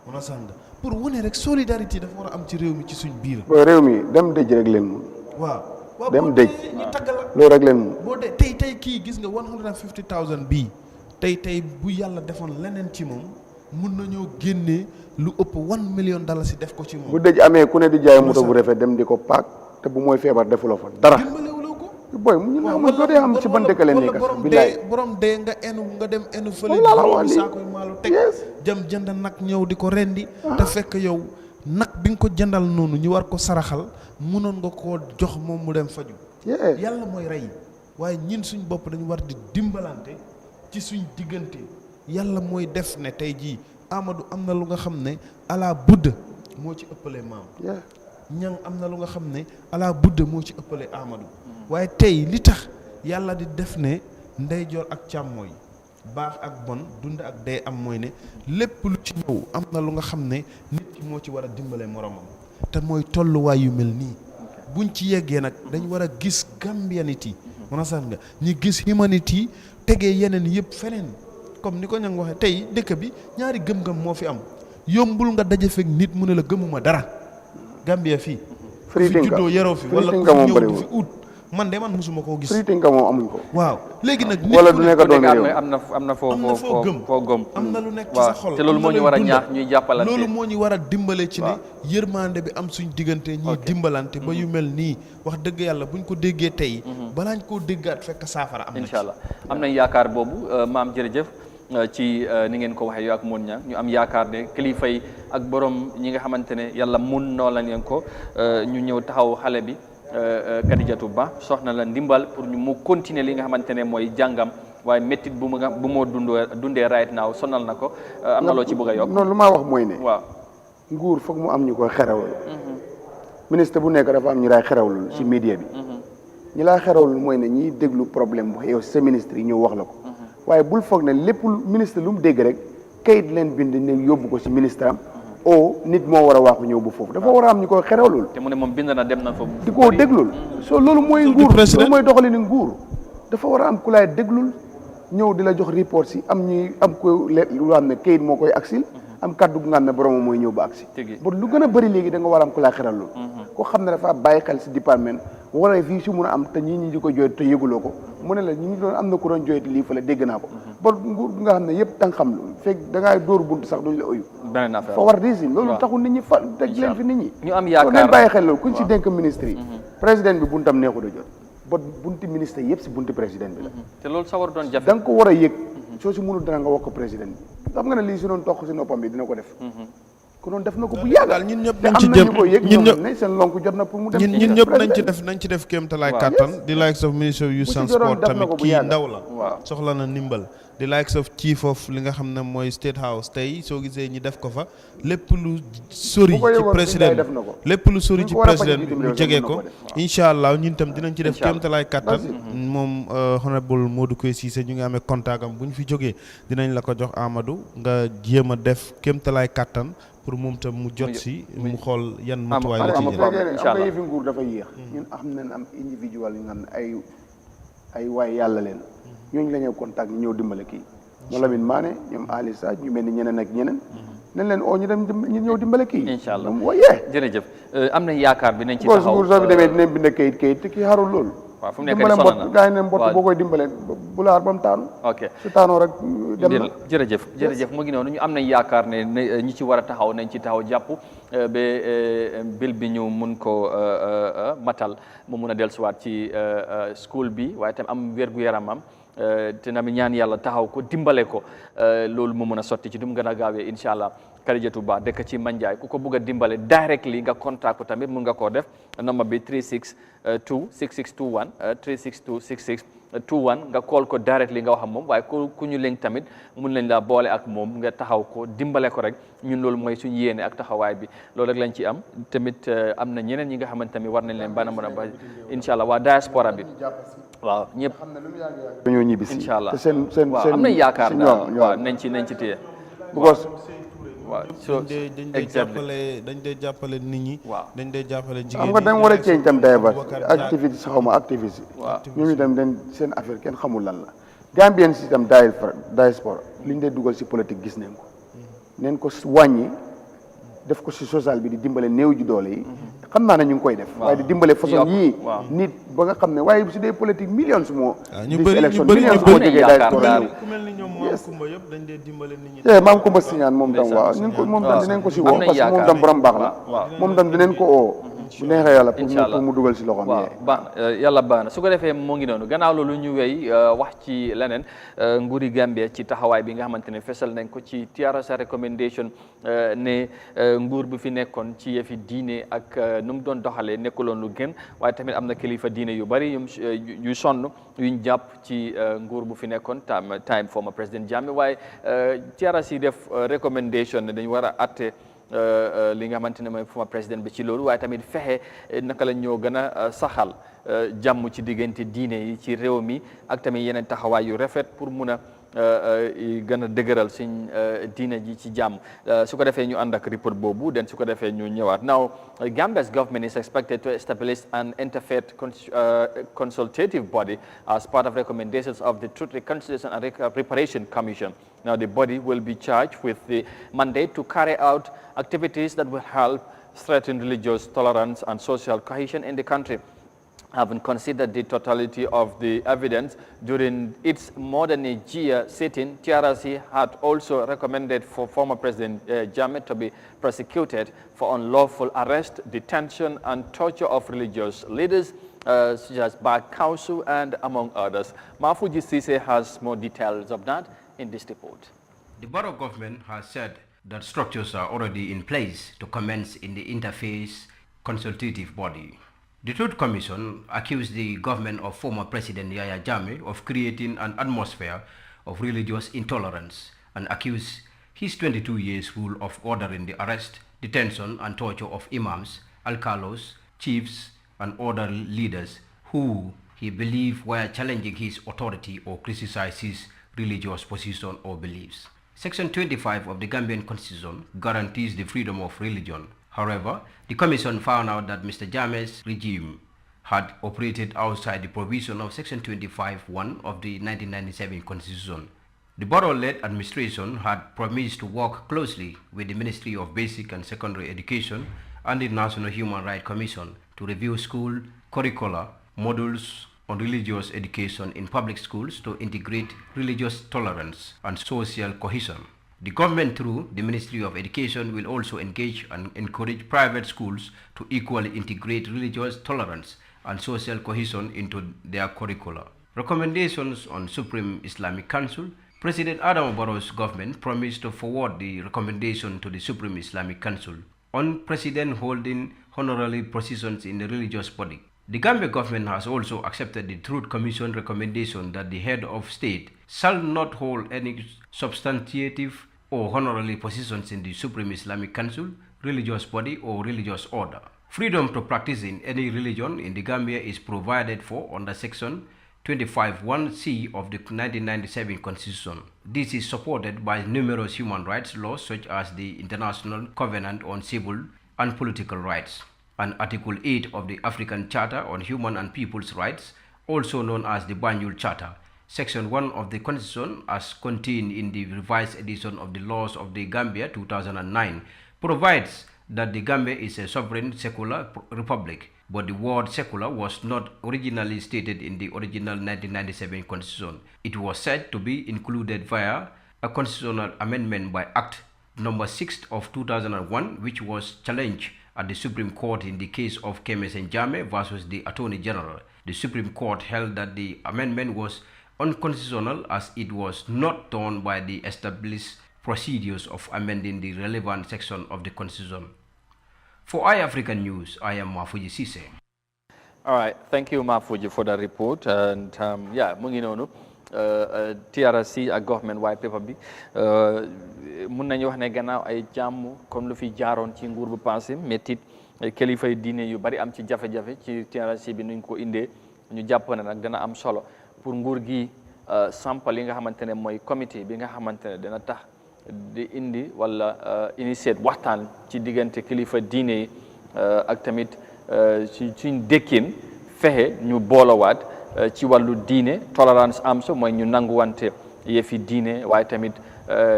mun a sàng pour wane rek solidarité dafa war a am ci réew mi ci suñ biir. boo réew mi dem dëj rek leen mun. waaw dem dëj ñu taggal la loolu rek leen mun. boo dee tey kii gis nga $150,000 bii tey bu yàlla defoon leneen ci moom mun nañoo génnee lu ëpp $1 million def ko ci moom. bu dëj amee ku ne di jaay moto bu rafet dem di ko paak te bu mooy feebar defuloo fa dara. dimbalewuloo ko. boy mu ñu amul doo dee xam ci ban dëkk la nekk sax bilaay borom dee nga dem enu fële moom laa la wax nii saakoy maalu teg jëm jënd nag ñëw di ko rendi te fekk yow nag bi nga ko jëndal noonu ñu war ko saraxal mënoon nga koo jox moom mu dem faju yàlla mooy rey waaye ñin suñ bopp dañu war di dimbalante ci suñ diggante yàlla mooy def ne tey jii Amadou am na lu nga xam ne ala budd moo ci ëppale maam ñang am na lu nga xam ne ala budd moo ci ëppale Amadou waaye tey li tax yàlla di def ne ndeyjoor ak càmmooy baax ak bon dund ak day am mooy ne lépp lu ci ñëw am na lu nga xam ne nit ki moo ci war a dimbale moromam te mooy tolluwaay yu mel nii buñ ci yeggee nag dañ war a gis Gambianity mën a sax nga ñu gis humanity tegee yeneen yëpp feneen comme ni ko ñang waxee tey dëkk bi ñaari gëm-gëm moo fi am yombul nga daje fekk nit mu ne la gëmuma dara Gambia fii fi juddoo yaroo fi wala ku ñëw di fi ut man de man musuma koo gis. friting ka moom amuñ ko. waaw léegi nag. wala du nekk doon réew am na foo gëm. am na lu nekk ci sa xol. te loolu moo ñu war a ñaax ñuy jàppalante. loolu moo ñu war a dimbale ci ne. yërmande bi am suñ diggante ñuy dimbalante. ba yu mel nii wax dëgg yàlla buñ ko déggee tey. balaañ koo déggaat fekk saafara am na. incha allah am nañ yaakaar boobu maam jërëjëf ci ni ngeen ko waxee yow ak Mon Ñang ñu am yaakaar ne kilifa yi ak borom ñi nga xamante ne yàlla mun noo la ngeen ko ñu ñëw taxaw xale bi Kadijatu Bah soxna la ndimbal pour ñu mu continuer li nga xamante ne mooy jàngam waaye méttit bu moo dundee right now sonal na ko am na loo ci bëgg a yokk. non lu maa wax mooy ne. waaw nguur foog mu am ñu koy xerawal. ministre bu nekk dafa am ñu laay xerawlul ci média bi. ñi laa xerawlul mooy ne ñiy déglu problème bu yow sa ministre yi ñëw wax la ko. waaye bul foog ne lépp ministre lu mu dégg rek kayit leen bind ne yóbbu ko ci ministre am. nit moo war a waaxu ñëw bu foofu dafa war a am ñu koy xerawlul. te mu ne moom bind na dem na fa. di ko déglul soo loolu mooy nguur loolu mooy doxalinu nguur dafa war a am ku laay déglul ñëw di la jox report si am ñuy am ko lu xam ne kayit moo koy agsil am kaddu gu nga xam ne borom mooy ñëw ba agsi ba lu gën a bëri léegi da nga war a am ku laay xerawlul koo xam ne dafa bàyyi xel si département wala fii si mun a am te ñi di ko jooy te yëguloo ko mu ne la ñu ngi doon am na ku doon jooyte lii fa la dégg naa ko ba nguur nga xam ne yëpp da nga xam fekk da ngaa dóor bunt sax duñ la uyu beneen affaire fa war diisi loolu taxul nit ñi fa teg leen fi nit ñi ñu am yaakaar nañ bàyyi xel loolu kuñ si dénk ministre yi président bi buntam neexu da jot ba bunti ministre yëpp si bunti président bi la te loolu sa war doon jafe da nga ko war a yëg soo si mënul dana nga wax ko président bi xam nga ne lii si doon toq si noppam bi dina ko def ko noonu def na ko bu yàggal ñun ñëpp nañ ci jëm ko yëg ñoom ne seen lonk jot na pour mu dem ñun ñëpp nañ ci def kéemtalaay kàttan di likes of Ministry of Youth and Sport tamit kii ndaw la soxla na ndimbal di likes of chief of li nga xam ne mooy State House tey soo gisee ñi def ko fa lépp lu sori ci président lépp lu sori ci président lu jege ko incha allah ñun tam dinañ ci def kéemtalaay kàttan moom honorable Modou Koy Cissé ñu ngi amee contact am bu ñu fi jógee dinañ la ko jox Amadou nga jéem a def kéemtalaay kàttan pour moom tam mu jot si mu xool yan matuwaay la ci jël incha allah yëfi nguur dafa yéex ñun am nañ am individual yu nga xam ne ay waay yàlla leen ñooñu la ñëw contact ñu ñëw dimbale kii ñoo Lamine Mané ñoom Ali Sadj ñu mel ni ñeneen ak ñeneen nañ leen oo ñu dem ñu ñëw dimbale kii incha allah waaye jërëjëf am nañ yaakaar bi nañ ci taxaw nguur soo fi demee dinañ bind kayit te kii xarul loolu waaw fu mu nekk nii sonal na gaa yi ne mbott boo koy dimbale bu laar ba mu taanu ok su taanoo rek dem na jërëjëf mu ngi noonu ñu am nañ yaakaar ne ñi ci war a taxaw nañ ci taxaw jàpp ba bil bi ñu mun ko matal mu mun a dellusiwaat ci school bi waaye tam am wér-gu-yaramam te na mi ñaan yàlla taxaw ko dimbale ko loolu mu mun a sotti ci du mu gën a gaawee incha allah Kadijatu Bah dëkk ci Manjai ku ko bëgg a dimbale directly nga contact ko tamit mun nga koo def number bi 362 6621 362 6621 nga call ko directly nga wax ak moom waaye ku ñu link tamit mun nañ la boole ak moom nga taxaw ko dimbale ko rek ñun loolu mooy suñu yéene ak taxawaay bi loolu rek lañ ci am tamit am na ñeneen ñi nga xamante tamit war nañ leen bana mën a ba incha allah waa diaspora bi waaw ñëpp dañoo ñibbisi incha allah te seen waaw am nañ yaakaar waaw nañ ci téye because waaw so dañ dee jàppale nit ñi dañ dee jàppale jigéen xam nga dañ war a ceeñ tam diversity activité xaw ma activiste ñooñu dem dañ seen affaire kenn xamul lan la Gambien si tam diaspora li ñu dee dugal si politique gis nañ ko neen ko wàññi def ko si social bi di dimbale néew ji doole yi xam naa ne ñu ngi koy def waaye di dimbale façon yii nit ba nga xam ne waaye su dee politique millions moo ñu bëri élection millions moo jógee diaspora ku mel ni ñoom Maam Kumba yëpp dañ dee dimbale nit ñi Maam Kumba Siñaan moom tam waaw ñu ko moom tam dinañ ko si woo parce que moom tam borom baax la moom tam dinañ ko oo bu neexee yàlla pour mu dugal si loxoom waaw ba yàlla baax na su ko defee moo ngi noonu gannaaw loolu ñu wéy wax ci leneen nguuri Gambia ci taxawaay bi nga xamante ne fesal nañ ko ci TRRC recommendation ne nguur bi fi nekkoon ci yëfi diine ak nu mu doon doxalee nekkuloon lu gën waaye tamit am na kilifa diine yu bari yu sonn yuñ jàpp ci nguur bu fi nekkoon time former président Jammeh waaye TRRC def recommendation ne dañu war a atte li nga xamante ne mooy former président bi ci loolu waaye tamit fexe naka la ñoo gën a saxal jàmm ci diggante diine yi ci réew mi ak tamit yeneen taxawaay yu rafet pour mun a gën a dëgëral suñ diine ji ci jàmm su ko defee ñu ànd ak report boobu den su ko defee ñu ñëwaat now Gambia's government is expected to establish an interfaith consultative body as part of recommendations of the Truth, Reconciliation and Reparation Commission. Now the body will be charged with the mandate to carry out activities that will help strengthen religious tolerance and social cohesion in the country. Having considered the totality of the evidence during its more than a year sitting, TRRC had also recommended for former President Jammeh to be prosecuted for unlawful arrest, detention, and torture of religious leaders, such as Bar Council and among others. Mafuji Sise has more details of that in this report. The borough government has said that structures are already in place to commence in the interfaith consultative body. The Truth Commission accused the government of former President Yahya Jammeh of creating an atmosphere of religious intolerance and accused his 22 years rule of ordering the arrest, detention and torture of imams, alcalos, chiefs and other leaders who he believed were challenging his authority or criticized his religious position or beliefs. Section 25 of the Gambian Constitution guarantees the freedom of religion. However, the Commission found out that Mr. Jammeh's regime had operated outside the provision of Section 25(1) of the 1997 Constitution. The borough-led administration had promised to work closely with the Ministry of Basic and Secondary Education and the National Human Rights Commission to review school curricula, modules on religious education in public schools to integrate religious tolerance and social cohesion. The government, through the Ministry of Education, will also engage and encourage private schools to equally integrate religious tolerance and social cohesion into their curricula. Recommendations on Supreme Islamic Council. President Adama Barrow's government promised to forward the recommendation to the Supreme Islamic Council on president holding honorary positions in the religious body. The Gambia government has also accepted the Truth Commission recommendation that the head of state shall not hold any substantive or honorary positions in the Supreme Islamic Council, religious body or religious order. Freedom to practice in any religion in the Gambia is provided for under Section 25(1)(c) of the 1997 Constitution. This is supported by numerous human rights laws such as the International Covenant on Civil and Political Rights and Article 8 of the African Charter on Human and People's Rights, also known as the Banjul Charter. Section 1 of the Constitution, as contained in the revised edition of the Laws of the Gambia 2009, provides that the Gambia is a sovereign secular republic, but the word secular was not originally stated in the original 1997 Constitution. It was said to be included via a constitutional amendment by Act No. 6 of 2001, which was challenged at the Supreme Court in the case of Kemes Jammeh versus the Attorney General. The Supreme Court held that the amendment was unconstitutional as it was not done by the established procedures of amending the relevant section of the Constitution. For iAfrican News, I am Mafuji Sise. All right, thank you, Mafuji, for that report. And yeah, mu ngi noonu TRRC ak government white paper bi mun nañu wax ne gannaaw ay jàmm comme lu fi jaaroon ci nguur bu passé métit kilifa diine yu bari am ci jafe-jafe ci TRRC bi nuñ ko indee ñu jàpp ne nag dana am solo pour nguur gi sampa li nga xamante ne mooy comité bi nga xamante ne dana tax di indi wala initiate waxtaan ci diggante kilifa diine yi ak tamit ci suñ dëkkin fexe ñu boolawaat ci wàllu diine tolérance am so mooy ñu nanguwante yëfi diine waaye tamit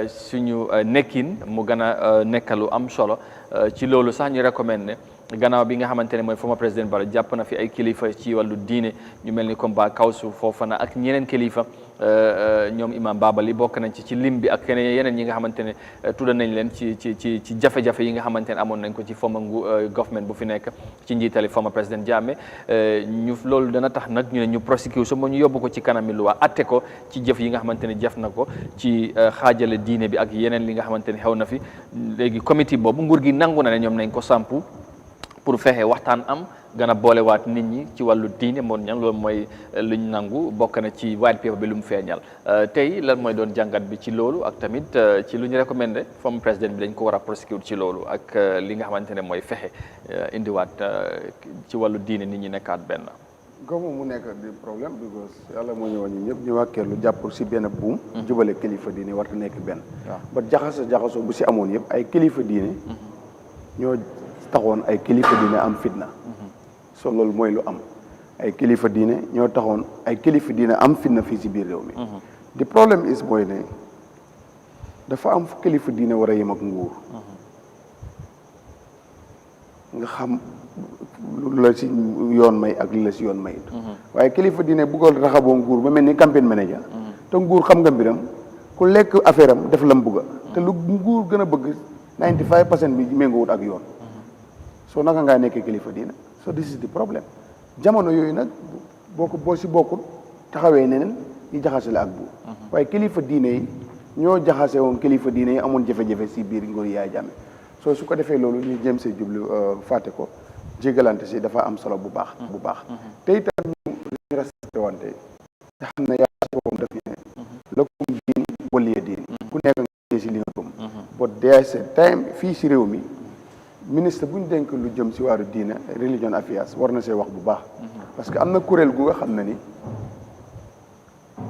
suñu nekkin mu gën a nekkalu am solo ci loolu sax ñu recommande ne gannaaw bi nga xamante ne mooy former président Barrow jàpp na fi ay kilifa ci wàllu diine ñu mel ni comme Bah Kawsu Fofana ak ñeneen kilifa ñoom imam Babali bokk nañ ci lim bi ak yeneen ñi nga xamante ne tudda nañ leen ci jafe-jafe yi nga xamante ne amoon nañ ko ci former government bu fi nekk ci njiitali former président Jammeh ñu loolu dana tax nag ñu ne ñu prosecution moo ñu yóbbu ko ci kanami luwa atte ko ci jëf yi nga xamante ne jëf na ko ci xaajale diine bi ak yeneen li nga xamante ne xew na fi léegi comité boobu nguur gi nangu na ne ñoom nañ ko sampu pour fexe waxtaan am gën a boolewaat nit ñi ci wàllu diine moom ñang loolu mooy luñ nangu bokk na ci white paper bi lu mu feeñal tey lan mooy doon jàngat bi ci loolu ak tamit ci lu ñu recommandé former président bi dañ ko war a prosecute ci loolu ak li nga xamante ne mooy fexe indiwaat ci wàllu diine nit ñi nekkaat benn. gomo mu nekk di problème because yàlla moo ñëwoon ñi ñëpp ñu wàkkeelu jàpp si benn buum jubale kilifa diine warta nekk benn ba jaxasoo bu si amoon yëpp ay kilifa diine ñoo taxoon ay kilifa diine am fitna so loolu mooy lu am ay kilifa diine ñoo taxoon ay kilifa diine am fitna fii si biir réew mi the problem is mooy ne dafa am fu kilifa diine war a yem ak nguur nga xam lu la si yoon may ak lu la si yoon mayit waaye kilifa diine buggoon raxaboo nguur ba mel ni campagne manager te nguur xam nga mbiram ku lekk affaire am def lam bugga te lu nguur gën a bëgg 95% bi méngoowut ak yoon soo naka ngaa nekkee kilifa diine so this is the problem jamono yooyu nag boo si bokkul taxawee neneen ñu jaxase la ak buur waaye kilifa diine yi ñoo jaxase woon kilifa diine yi amoon jafe-jafe si biir nguur Yaya Jammeh soo su ko defee loolu ñu jëm see jublu fàtte ko jégalante si dafa am solo bu baax te itam ñu respecté wante te xam ne yàlla si boppam daf ne lakum diin waliya diin ku nekk nga si li nga gëm but there's a time fii si réew mi ministre bu ñu dénk lu jëm si waaru diine religion affairs war na see wax bu baax parce que am na kuréel gu nga xam ne ni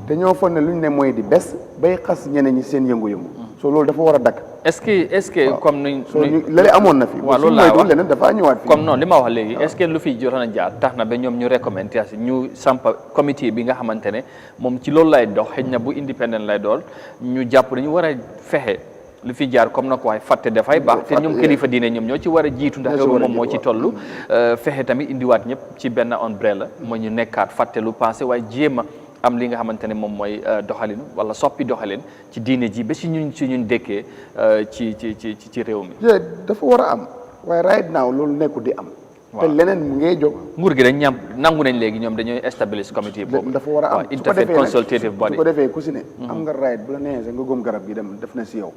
te ñoo foog ne lu ñu ne mooy di bes bay xas ñeneen ñi seen yëngu-yëngu so loolu dafa war a dakk est-ce que comme nuñ lale amoon na fi waaw loolu laa wax leneen dafa ñëwaat fi comme non li ma wax léegi est-ce que lu fi jotoon a jaar tax na ba ñoom ñu recommandé ñu sampa comité bi nga xamante ne moom ci loolu lay dox xëy na bu indépendant lay doon ñu jàpp dañu war a fexe lu fi jaar comme na ko waxee fàtte dafay baax te ñoom kilifa diine ñoom ñoo ci war a jiitu ndax réew moom moo ci toll fexe tamit indiwaat ñëpp ci benn umbrella mooy ñu nekkaat fàtte lu passé waaye jéem a am li nga xamante ne moom mooy doxalin wala soppi doxalin ci diine ji ba si ñun dëkkee ci réew mi. dafa war a am waaye right now loolu nekkul di am. te leneen mu ngay jóg. nguur gi dañ nangu nañ léegi ñoom dañooy establish committee boobu. dafa war a am interfaith consultative body. su ko defee ku si ne. am nga right bu la neexee nga gëm garab gi dem def na si yow.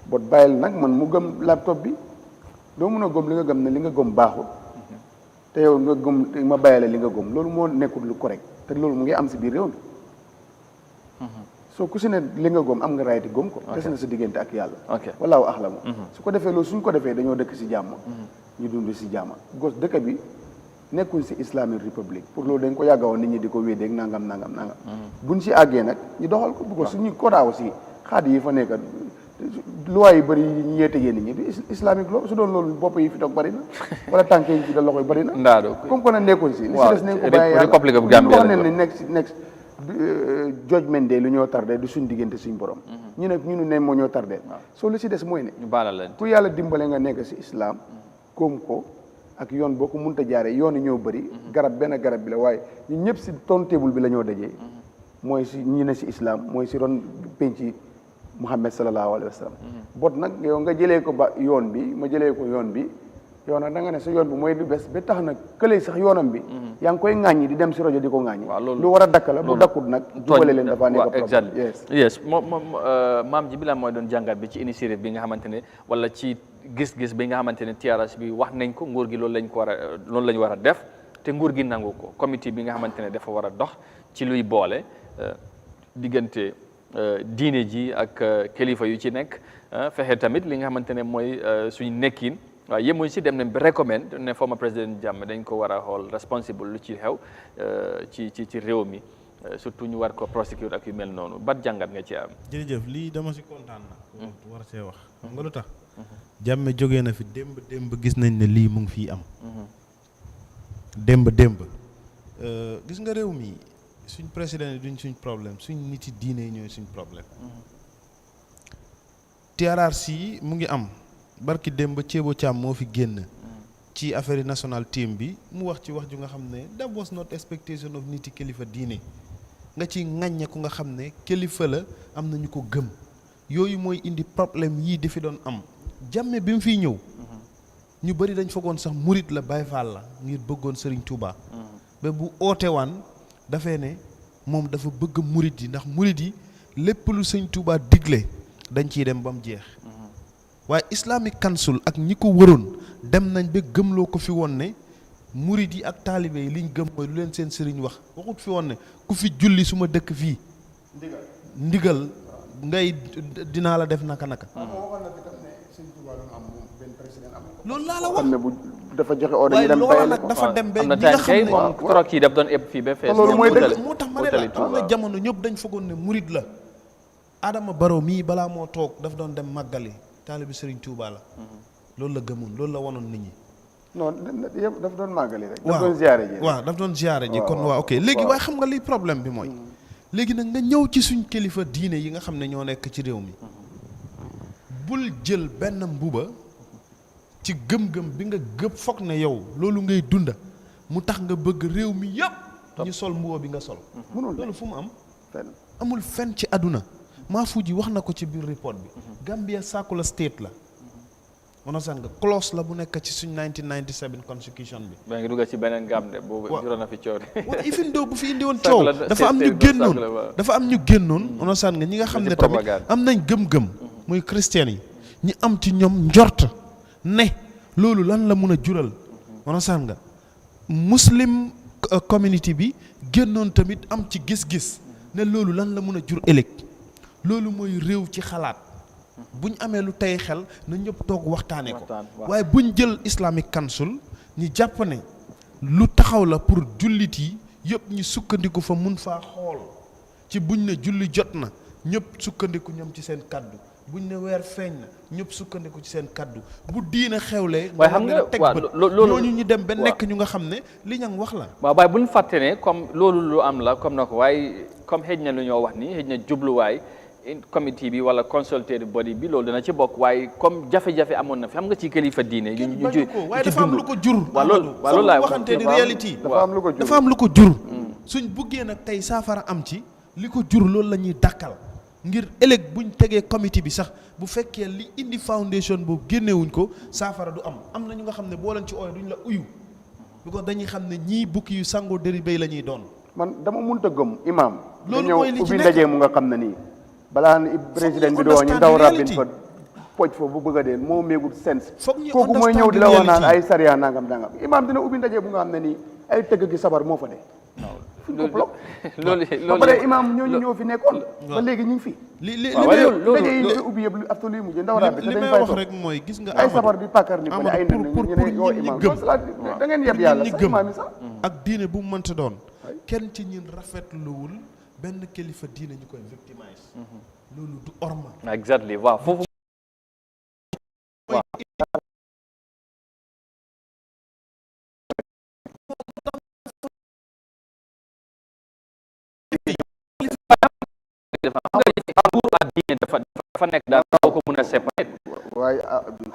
bot bàyyil nag man mu gëm laptop bi doo mun a gëm li nga gëm ne li nga gëm baaxul. te yow nga gëm ma bàyyile li nga gëm loolu moo nekkul lu correct te loolu mu ngi am si biir réew mi. soo ku si ne li nga gëm am nga right gëm ko. des na sa diggante ak yàlla. wallaahu axlamu. su ko defee loolu suñ ko defee dañoo dëkk si jàmm. ñu dund si jàmm gos dëkk bi nekkuñ si Islamic Republic pour loolu dañ ko yàggawoon nit ñi di ko wéedeeg nangam. buñ si àggee nag ñu doxal ko. bu ko suñu kodaaw si xaat yi fa nekk loi yi bëri yi ñu yeete nit ñi du islamique loo su doon loolu bopp yi fi toog bëri na wala tànk yi fi da loxo yi bëri na. comme que nag nekkuñ si. li si des nañ ko bàyyi yàlla République bu Gambie wax ne next judgment day lu ñoo tardé du suñ diggante suñ borom. ñu ne moo ñoo tardé. soo li si des mooy ne. ñu baalal leen ku yàlla dimbale nga nekk si islam. koom ko ak yoon boo ko mënta jaaree yoon yi ñoo bëri. benn garab bi la waaye ñun ñëpp si ton table bi la ñoo dajee. mooy si ñi ne si islam mooy si ron penc Muhammad sallallahu alayhi wa sallam. bot nag yow nga jëlee ko ba yoon bi ma jëlee ko yoon bi yow nag da nga ne sa yoon bi mooy lu bes ba tax nag kële sax yoonam bi. yaa ngi koy ŋàññi di dem si rajo di ko ŋàññi. lu war a dakk la bu dakkut nag. jubale leen dafa nekk problème yes moom maam ji bi la mooy doon jàngat bi ci initiative bi nga xamante ne wala ci gis-gis bi nga xamante ne TRRC bi wax nañ ko nguur gi loolu lañ war a def te nguur gi nangu ko comité bi nga xamante ne dafa war a dox ci luy boole diggante diine ji ak kilifa yu ci nekk fexe tamit li nga xamante ne mooy suñu nekkin waaw yemuñ si dem nañ ba recommande ne former président Jammeh dañ ko war a xool responsible lu ci xew ci réew mi surtout ñu war ko prosecute ak yu mel noonu bat jàngat nga ci am. jërëjëf lii dama si kontaan na. war see wax xam nga lu tax. Jammeh jógee na fi démb gis nañ ne lii mu ngi fii am. démb gis nga réew mi suñ président yi duñ suñ problème suñ nit yi diine yi ñooy suñ problème. TRRC mu ngi am barki démb Ceebo Caam moo fi génn ci affaire national team bi mu wax ci wax ju nga xam ne that was not expectation of niti kilifa diine nga ci ŋàññe ku nga xam ne kilifa la am na ñu ko gëm yooyu mooy indi problème yii di fi doon am Jammeh bi mu fiy ñëw ñu bëri dañ foogoon sax murit la Baay Faal la ngir bëggoon Serigne Touba ba bu ootewaan dafee ne moom dafa bëgg murit yi ndax murit yi lépp lu Serigne Touba digle dañ ciy dem ba mu jeex waaye Islamic Council ak ñi ko wëroon dem nañ ba gëmloo ko fi woon ne murit yi ak taalibe yi liñ gëm mooy lu leen seen sëriñ wax waxut fi woon ne ku fi julli su ma dëkk fii ndigal ngay dinaa la def naka loolu laa la wax xam ne bu dafa joxe ordre ñu waaye dem loola nag dafa dem ba am na ñi nga time kay xam ne moom torok yi daf doon ëpp fii ba fees loolu mooy dëgg. moo tax ma ne la am na jamono ñëpp dañ foogoon ne murit la Adama Barrow mii balaa moo toog daf doon dem màggali taalibi Serigne Touba la loolu la gëmoon loolu la wanoon nit ñi non yëpp daf doon màggali rek daf doon ziare ji waaw daf doon ziare ji kon waaw ok léegi waaye xam nga liy problème bi mooy léegi nag nga ñëw ci suñ kilifa diine yi nga xam ne ñoo nekk ci réew mi bul jël benn mbuba ci gëm-gëm bi nga gëb foog ne yow loolu ngay dunda mu tax nga bëgg réew mi yëpp ñu sol mbuba bi nga sol loolu fu mu am amul fenn ci àdduna Mahfouz wax na ko ci biir report bi Gambia secular state la onosaan nga clause la bu nekk ci suñ 1997 constitution bi ba ngi dugg ci beneen gam de boobu juróon na fi coow waaw even though bu fi indi woon coow dafa am ñu génnoon onosaan nga ñi nga xam ne tamit am nañ gëm-gëm muy chrétien yi ñi am ci ñoom njort ne loolu lan la mun a jural onosaan nga muslim community bi génnoon tamit am ci gis-gis ne loolu lan la mun a jur ëllëg loolu mooy réew ci xalaat buñ amee lu tey xel na ñëpp toog waxtaane ko waaye buñ jël Islamic Council ñi jàpp ne lu taxaw la pour jullit yi yëpp ñu sukkandiku fa mun faa xool ci buñ ne julli jot na ñëpp sukkandiku ñoom ci seen kaddu buñ ne weer feeñ na ñëpp sukkandiku ci seen kaddu bu diina xewlee waaye xam nga teg bët ñooñu ñu dem ba nekk ñu nga xam ne li ñang wax la waaw waaye buñ fàtte ne comme loolu lu am la comme na ko waaye comme xëj na lu ñoo wax nii xëj na jubluwaay committee bi wala consultative body bi loolu dana ci bokk waaye comme jafe-jafe amoon na fi xam nga ci kilifa diine ñu waaye dafa am lu ko jur loolu laay waxante di réalité dafa am lu ko jur suñ buggee nag tey saafara am ci li ko jur loolu la ñuy dàkkal ngir ëllëg buñ tegee comité bi sax bu fekkee li indi foundation boobu génnewuñ ko saafara du am na ñu nga xam ne boo leen ci ooy duñ la uyu because dañuy xam ne ñii bukki yu sangoo deri béy la ñuy doon man dama mënta gëm imam loolu mooy li ci ubbi ndaje mu nga xam ne nii balaa président bi doo ñu ndaw rabbin fa poj fa bu bëgg a dee moo méegul sens kooku mooy ñëw di la wax naan ay sariya nangam imam dina ubbi ndaje bu nga xam ne nii ay tëgg gi sabar moo fa dee loolu ba pare imam ñooñu ñoo fi nekkoon ba léegi ñu ngi fi ndaje yi ñu ubbi yëpp afta luy mujj ndaw rabbin li may wax rek mooy gis nga ay sabar bi pàkkar ni ba ay nen ñu ne yoo imam da ngeen yeb yàlla sax imam yi sax ak diine bu mu mënta doon kenn ci ñun rafetluwul benn kilifa diine ñu koy victimize loolu du orma exactly waaw foofu dafa nekk daal doo ko mën a séparer waaye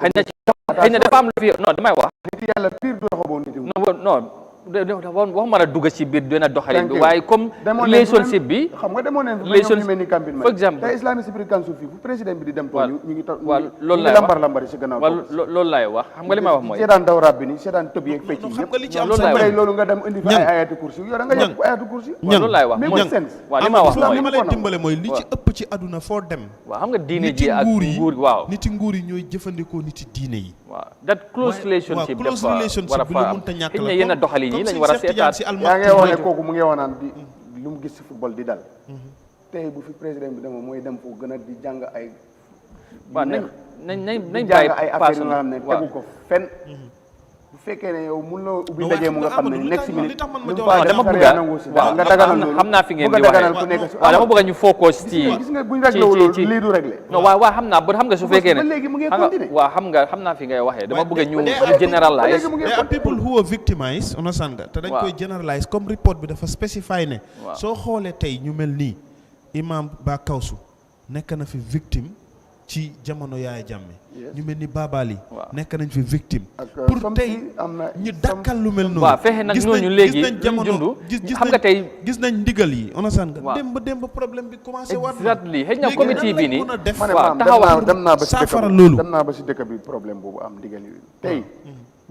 xëy na dafa am lu fi non damay wax nit yàlla pire du doxaboo nit non wax mën a dugg ci biir dina doxalin bi waaye comme relationship bi xam nga demoon nañ ñu mel ni campagne for exemple te Islamic Security Council fii bu président bi di dem tool ñu ngi loolu laay lambar lambari si gannaaw loolu laay wax xam nga li may wax mooy seetaan daw rab bi ni seetaan tëb yeeg fecc xam nga li ci am loolu nga dem indi fa ay ayatu kursi yow da nga yëg ayatu kursi loolu laay wax mais sens waaw li ma wax li ma lay dimbale mooy li ci ëpp ci àdduna foo dem waaw xam nga diine ji ak nguur waaw niti nguur yi ñooy jëfandikoo niti diine yi waaw that close relationship close relationship bi lu mënta ñàkk la yenn doxalin yi lañ war a seetaat yaa ngi wax ne kooku mu ngi wax naan di lu mu gis si football di dal tey bu fi président bi demoo mooy dem foofu gën a di jàng ay waaw nañ jàng ay affaire yu nga xam ne tegu ko fenn bu fekkee ne yow mun loo ubbi ndaje mu nga xam ne next minute dama bëgg nga daganal loolu xam naa fi ngeen di waxee waaw dama bëgg ñu focus ci gis nga buñ réglé wu loolu lii du réglé non waaw xam naa ba xam nga su fekkee ne ba léegi mu ngi continuer waaw xam naa fi ngay waxee dama bëgg ñu generalize there are people who are victimized understand nga te dañ koy generalize comme report bi dafa specify ne soo xoolee tey ñu mel nii imam Ba Kawsu nekk na fi victime ci jamono Yaaya Jammeh ñu mel ni Babali Waaw. nekk nañ fi victime ak pour comme tey si am na ñu dakkal lu mel noonu waaw fexe nag ñooñu léegi gis nañ jamono xam nga tey gis nañ ndigal yi onasan nga Waaw. démb problème bi commencé waat exactly xëy na Léegi comité nan bi lañ nii mën a def ma ne waaw maam taxawal dem naa ba si dëkk saafara bi loolu. dem naa ba si dëkk bi problème boobu am digal yi tey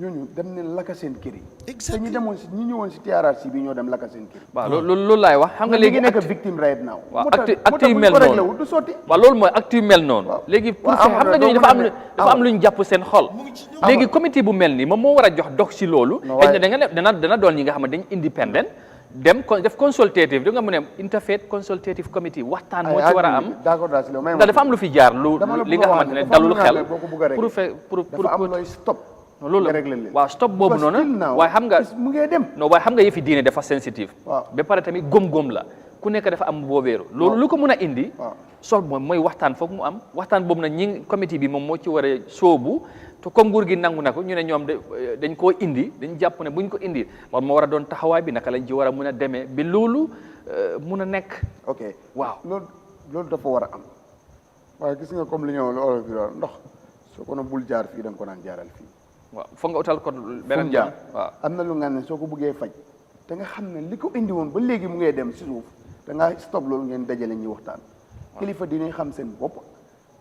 ñooñu dem nañ lakka seen kër yi te Exactly. ñu demoon si ñi ñëwoon si TRRC bi ñoo dem lakka seen kër yi waaw loolu laay wax xam nga léegi nekk acte victime right now waaw moo tax acte yu bu ñu mel ko réglé noonu wul du sotti waaw loolu mooy acte yu mel noonu Waaw. léegi pour Waaw, fexe xam nga doo ñooñu mën a ne- dafa am lu ñu jàpp seen xol léegi comité bu mel nii moom moo war a jox dox si loolu Non, xëy na waaye- da nga ne dana doon ñi nga xam ne dañ independent dem def consultative da nga mu ne interfaith consultative committee waxtaan moo ci war a am d'accord daa si loolu may ndax dafa am lu fi jaar lu dama la li bëgg nga a wax xamante ne dafa am dalul lu nga xel xam ne boo ko bëgg a pour régler. fe pour dafa am looy stop loolu nga régler leen waaw stop boobu Because noonu still now, waaye xam nga mu ngee dem non waaye xam nga yëfi diine dafa sensitive Waaw. ba pare tamit góom-góom la ku nekk dafa am boobeeru loolu lu ko mën a indi Waaw. sol moom mooy waxtaan foog mu am waxtaan boobu nag ñi comité bi moom moo ci war a sóobu te comme nguur gi nangu na ko ñu ne ñoom dañ koo indi dañ jàpp ne buñ ko indi moom moo war a doon taxawaay bi naka lañ ci war a mën a demee bi loolu mun a nekk ok waaw loolu dafa war a am waaye gis nga comme li ñëw loolu fi doon ndox soo ko na bul jaar fii da nga ko naan jaaral fii waaw foog nga utal ko beneen fu mu jaar waaw am na lu nga ne soo ko bëggee faj te nga xam ne li ko indi woon ba léegi mu ngay dem si suuf da ngaa stop loolu ngeen dajale ñuy waxtaan kilifa dinañ xam seen bopp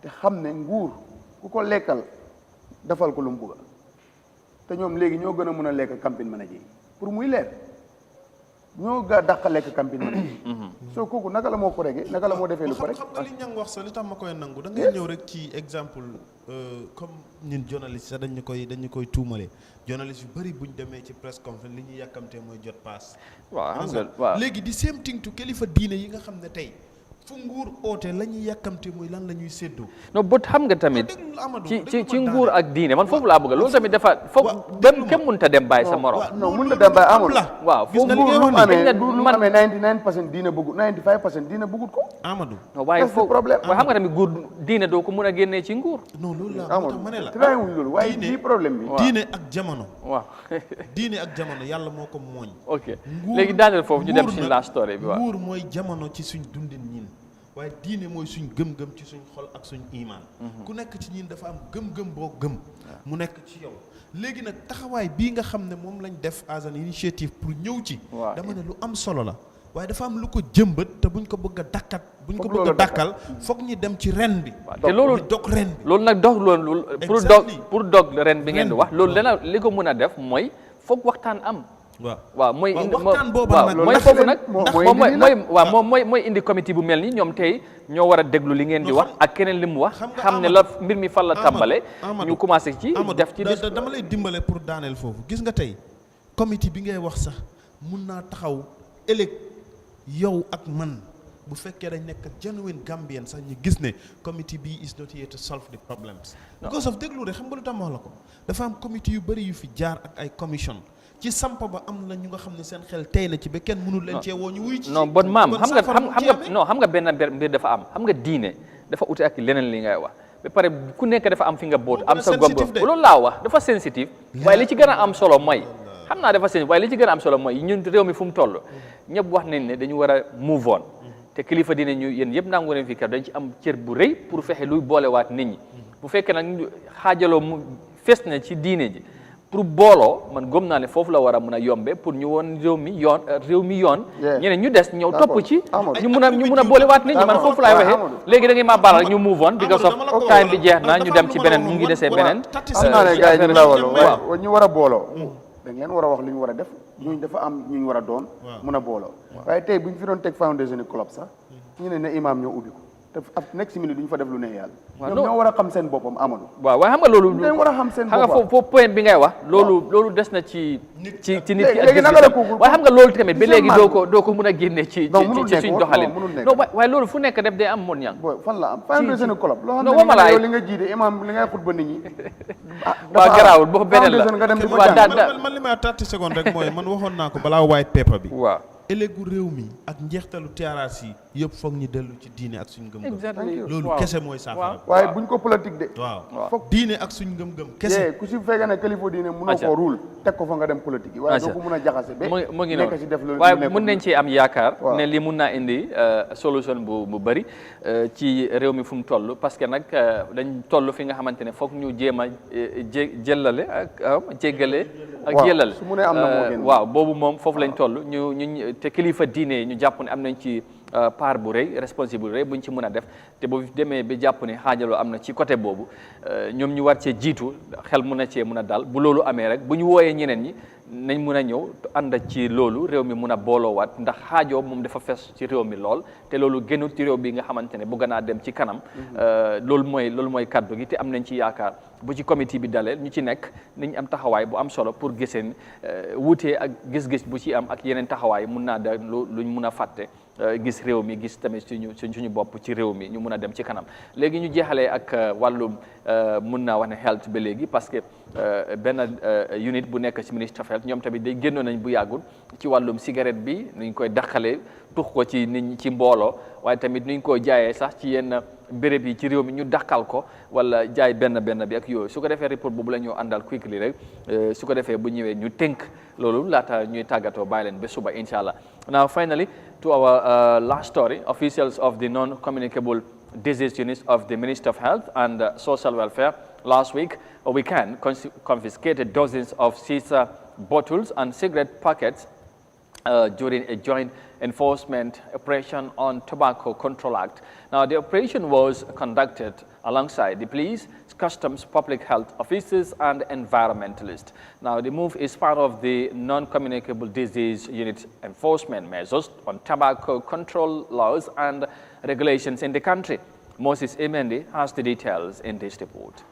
te xam ne nguur ku ko lekkal defal ko lu mu bëgg te ñoom léegi ñoo gën a mën a lekk campagne manager yi pour muy leer ñoo ga dàq lekk campagne manager yi soo kooku naka la moo ko rege naka la moo defee lu ko rek xam nga li ñang wax sax li tax ma koy nangu da ngay ñëw rek ci exemple comme ñun journaliste sax dañu koy tuumale journaliste yu bëri buñ demee ci press conference li ñuy yàkkamtee mooy jot paas waaw xam nga waaw léegi di same thing to kilifa diine yi nga xam ne tey fu nguur oote la ñuy yàkkamte mooy lan la ñuy séddoo non bët xam nga tamit déglul Amadou, ci déglul ci ma nguur daaneel. ak diine man foofu laa bëgg loolu tamit dafa foog dem kenn mënut a dem bàyyi sa morom non mun na dem ba amul waaw gis nga li nguur ngay lu wax mu nii amee dañ ne nguur lu mu man- amee 99% diine bëggut 95% diine bëggut ko Amadou non waaye That's the foog problem. waaye xam nga tamit nguur diine doo ko mën a génnee ci nguur non loolu laa moo amul tax ma ne la traité wuñ loolu waaye diine- lii problème bi diine ak jamono waaw diine ak jamono yàlla moo ko mooñ ok nguur- léegi daaneel foofu ñu dem nguur ci nag- la story bi waaw nguur mooy jamono ci suñ dundin ñin waaye diine mooy suñ gëm-gëm ci suñ xol ak suñ imaan ku nekk ci ñin dafa am gëm-gëm boo gëm mu nekk ci yow léegi nag taxawaay bii nga xam ne moom lañ def as an initiative pour ñëw ci Waaw. dama ne lu am solo la waaye dafa am lu ko jëmbat te buñ ko bëgg a dakkat buñ ko Foog bëgg a loolu dakkal foog ñi dem ci ren bi te loolu ñu dog ren bi loolu nag dox loolu Exactly. pour dog ren bi ngeen di Ren wax bi. loolu dana li ko mën a def mooy foog waxtaan am waaw waaw mooy waaw indi waxtaan boobu waaw nag mooy ndax foofu leen- nag moo- moom mooy mooy indi mooy nag. waaw moom mooy indi comité bu mel ni ñoom tey ñoo war a déglu li ngeen di Non, wax xam- ak keneen li mu wax xam nga xam ne Amadou- la mbir mi fan la Amadou- tàmbale Amadou- ñu commencé ci Amadou, def ci dama lay dimbale pour daaneel foofu gis nga tey comité bi ngay wax sax mun naa taxaw ëllëg yow ak man bu fekkee dañ nekk genuine Gambien sax ñu gis ne comité bi is not here to solve the problems because of déglu rek xam nga lu tax ma wax la ko dafa am comité yu bëri yu fi jaar ak ay commission ci samp ba am na ñu nga xam ne seen xel tey na ci ba kenn mënul leen cee woo ñu wuy ci non bon maam kon xam nga saafara xam mu xam ci nga amee. non xam nga benn mbir dafa am xam nga diine dafa ute ak leneen li ngay wax ba pare ku nekk dafa am fi nga boot Moo am gën a sa gob sensitive de. loolu laa wax dafa sensitive waaye li ci gën a am solo mooy xam naa dafa sensitive waaye li ci gën a am solo mooy ñun réew mi fu mu toll ñëpp wax nañ ne dañu war a move on te kilifa diine ñu yéen yëpp nangu leen fi kër dañ ci am cër bu rëy pour fexe luy boolewaat nit ñi bu fekkee nag ñu xaajaloo mu fes na ci diine ji pour booloo man gëm naa ne foofu la war a mën a yombe pour ñu woon réew mi yoon Yeah. ñeneen ñu des ñëw topp ci Amadou. ñu mun a boolewaat nit ñi man foofu laay waxee Amadou. léegi da ngay maa baal rek ñu move on because of Amadou, dama la ko time bi waxoon. jeex na ñu Dafa dem am ci lu ma beneen la mu ngi waxoon. desee Voilà. beneen Tati xam naa ne ci gars yi ñu affaire la waloo waaw waaye ñu war a booloo dañ leen war a wax li ñu war a def ñooñu dafa am ñu war a doon mun a booloo waaye tey bu ñu fi doon teg foundation ni club sax ñu ne ne imam ñoo ubbi ko te next minute duñu fa def lu ne yàlla ñoom non. ñoo war a xam seen boppam Amadou waaw waaye xam nga loolu dañ war a xam seen xam nga boppam foofu point bi ngay wax loolu des na ci nit ki ak léegi naka la gis-gisam kooku- waaye xam nga loolu tamit ba gis léegi nga doo ko mun a génne ci Non, mënul ci nekk suñ woon, doxalin non, mënul nekk. non waaye loolu fu nekk def day am mon yang booy fan la am foundation ni club loo xam non, ne waxuma ni laay- yow li nga jiite imam li ngay xutba nit ñi waaw garaawul boobu beneen la foundation nga dem di ko waaw jàng. man li may 30 secondes rek mooy man waxoon naa ko balaa white paper bi waaw ëllëgu réew mi ak njeextalu TRRC yëpp foog ñu dellu ci diine ak suñ ngëm-ngëm. exactly loolu kese mooy saafara. waaye buñ ko politique de. waaw foog diine ak suñ ngëm-ngëm kese. ku si fekkee ne kilifa diine mënoo koo ruul teg ko fa nga dem politique yi. waaye doo ko mën a jaxase ba. mu ngi nekk si def noonu lu waaye mën nañ ci am yaakaar. waaw ne li mun naa indi solution bu bëri ci réew mi fu mu toll parce que nag dañ toll fi nga xamante ne foog ñu jéem a jëllale ak jéggale ak jëllale. su mu nee am na moo gën. waaw boobu moom foofu lañ toll ñu te kilifa diine ñu jàpp ne am nañ ci part bu rëy responsable bu rëy buñ ci mën a def te bu demee ba jàpp ne xaajaloo am na ci côté boobu ñoom ñu war cee jiitu xel mun a cee mun a dal bu loolu amee rek bu ñu wooyee ñeneen ñi nañ mun a ñëw ànd ci loolu réew mi mun a booloowaat ndax xaajoo moom dafa fes ci réew mi lool te loolu gënul ci réew bi nga xamante ne bëgg naa dem ci kanam loolu mooy kaddu gi te am nañ ci yaakaar bu ci comité bi dalee ñu ci nekk nañ am taxawaay bu am solo pour giseen wuutee ak gis-gis bu ci am ak yeneen taxawaay mun naa da luñ mun a fàtte gis réew mi gis tamit suñu bopp ci réew mi ñu mun a dem ci kanam léegi ñu jeexalee ak wàllum mun naa wax ne health ba léegi parce que benn unit bu nekk ci ministre of health ñoom tamit day génnoon nañ bu yàggul ci wàllum cigarette bi nuñ koy dàqalee tux ko ci nit ñi ci mbooloo waaye tamit nuñ koy jaayee sax ci yenn béréb yi ci réew mi ñu dàqal ko wala jaay benn bi ak yooyu su ko defee report boobu la ñu àndal quickly rek su ko defee bu ñëwee ñu tënk loolu laata ñuy tàggatoo bàyyi leen ba suba incha allah. Now finally to our last story, officials of the non-communicable disease unit of the Ministry of Health and Social Welfare last weekend confiscated dozens of shisha bottles and cigarette packets during a joint enforcement operation on Tobacco Control Act. Now, the operation was conducted alongside the police, customs, public health officers, and environmentalists. Now, the move is part of the non-communicable disease unit enforcement measures on tobacco control laws and regulations in the country. Moses Emendi has the details in this report.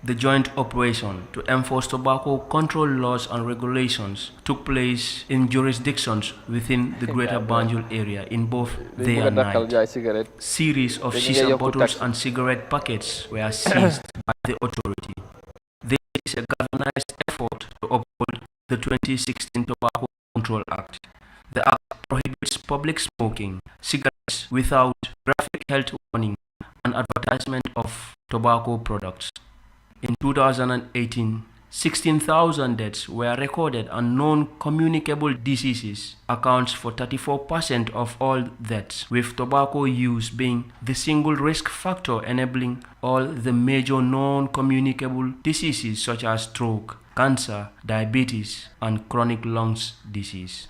The joint operation to enforce tobacco control laws and regulations took place in jurisdictions within the Greater Banjul area in both day and night. Series of shisha bottles and cigarette packets were seized by the authority. This is a galvanized effort to uphold the 2016 Tobacco Control Act. The act prohibits public smoking cigarettes without graphic health warning and advertisement of tobacco products. In 2018, 16,000 deaths were recorded and non-communicable diseases accounts for 34% of all deaths, with tobacco use being the single risk factor enabling all the major non-communicable diseases such as stroke, cancer, diabetes, and chronic lungs disease.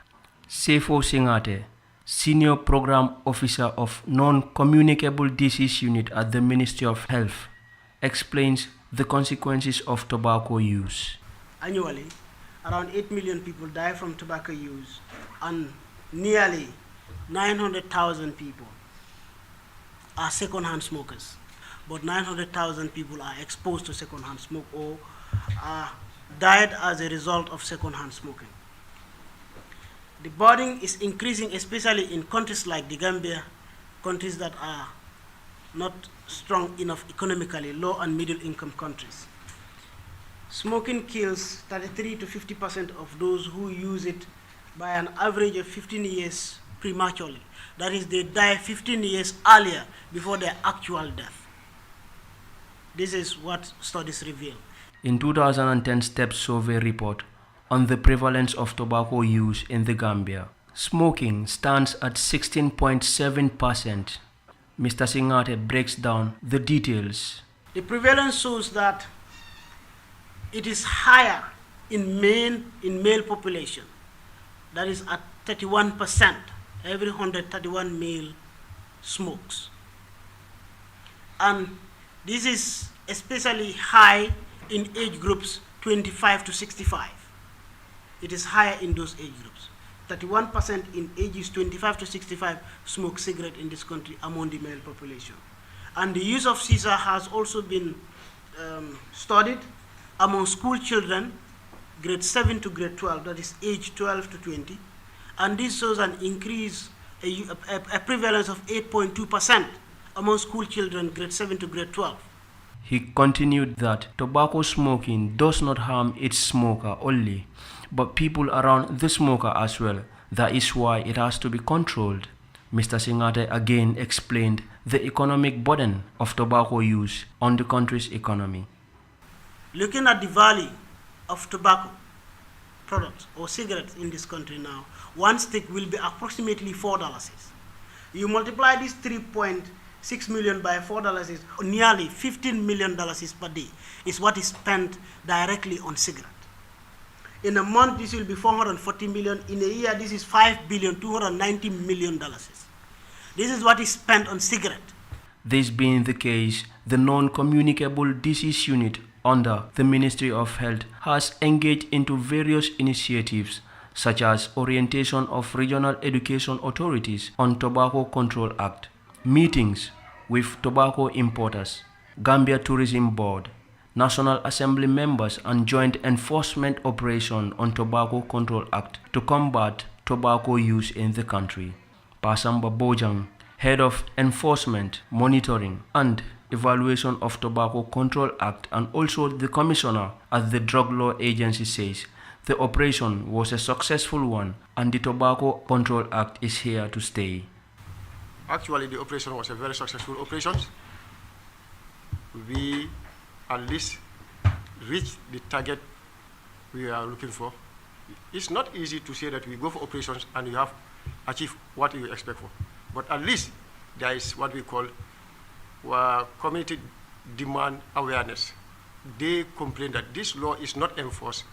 Sefo Singate, Senior Program Officer of Non-Communicable Disease Unit at the Ministry of Health, explains the consequences of tobacco use. Annually, around 8 million people die from tobacco use, and nearly 900,000 people are second-hand smokers. But 900,000 people are exposed to second-hand smoke or died as a result of second-hand smoking. The burden is increasing, especially in countries like the Gambia, countries that are not strong enough economically, low and middle income countries. Smoking kills 33 to 50% of those who use it by an average of 15 years prematurely. That is, they die 15 years earlier before their actual death. This is what studies reveal. In 2010 STEP survey report on the prevalence of tobacco use in the Gambia, smoking stands at 16.7%. Mr. Singate breaks down the details. The prevalence shows that it is higher in male population. That is at 31%. Every 131 male smokes. And this is especially high in age groups 25 to 65. It is higher in those age groups. 31% in ages 25 to 65 smoke cigarette in this country among the male population. And the use of shisha has also been studied among school children, grade 7 to grade 12, that is age 12 to 20. And this shows an increase, a prevalence of 8.2% among school children, grade 7 to grade 12. He continued that tobacco smoking does not harm its smoker only, but people around the smoker as well. That is why it has to be controlled. Mr. Singate again explained the economic burden of tobacco use on the country's economy. Looking at the value of tobacco products or cigarettes in this country now, one stick will be approximately $4. You multiply this 3.6 million by $4 is nearly $15 million per day is what is spent directly on cigarettes. In a month, this will be 440 million. In a year, this is $5,290 million. This is what is spent on cigarette. This being the case, the Non-Communicable Disease Unit under the Ministry of Health has engaged into various initiatives such as orientation of regional education authorities on Tobacco Control Act, meetings with tobacco importers, Gambia Tourism Board, National Assembly members and joint enforcement operation on Tobacco Control Act to combat tobacco use in the country. Pasamba Bojang, Head of Enforcement, Monitoring and Evaluation of Tobacco Control Act and also the Commissioner at the Drug Law Agency says the operation was a successful one and the Tobacco Control Act is here to stay. Actually, the operation was a very successful operation. We at least reach the target we are looking for. It's not easy to say that we go for operations and you have achieved what you expect for. But at least there is what we call community demand awareness. They complain that this law is not enforced.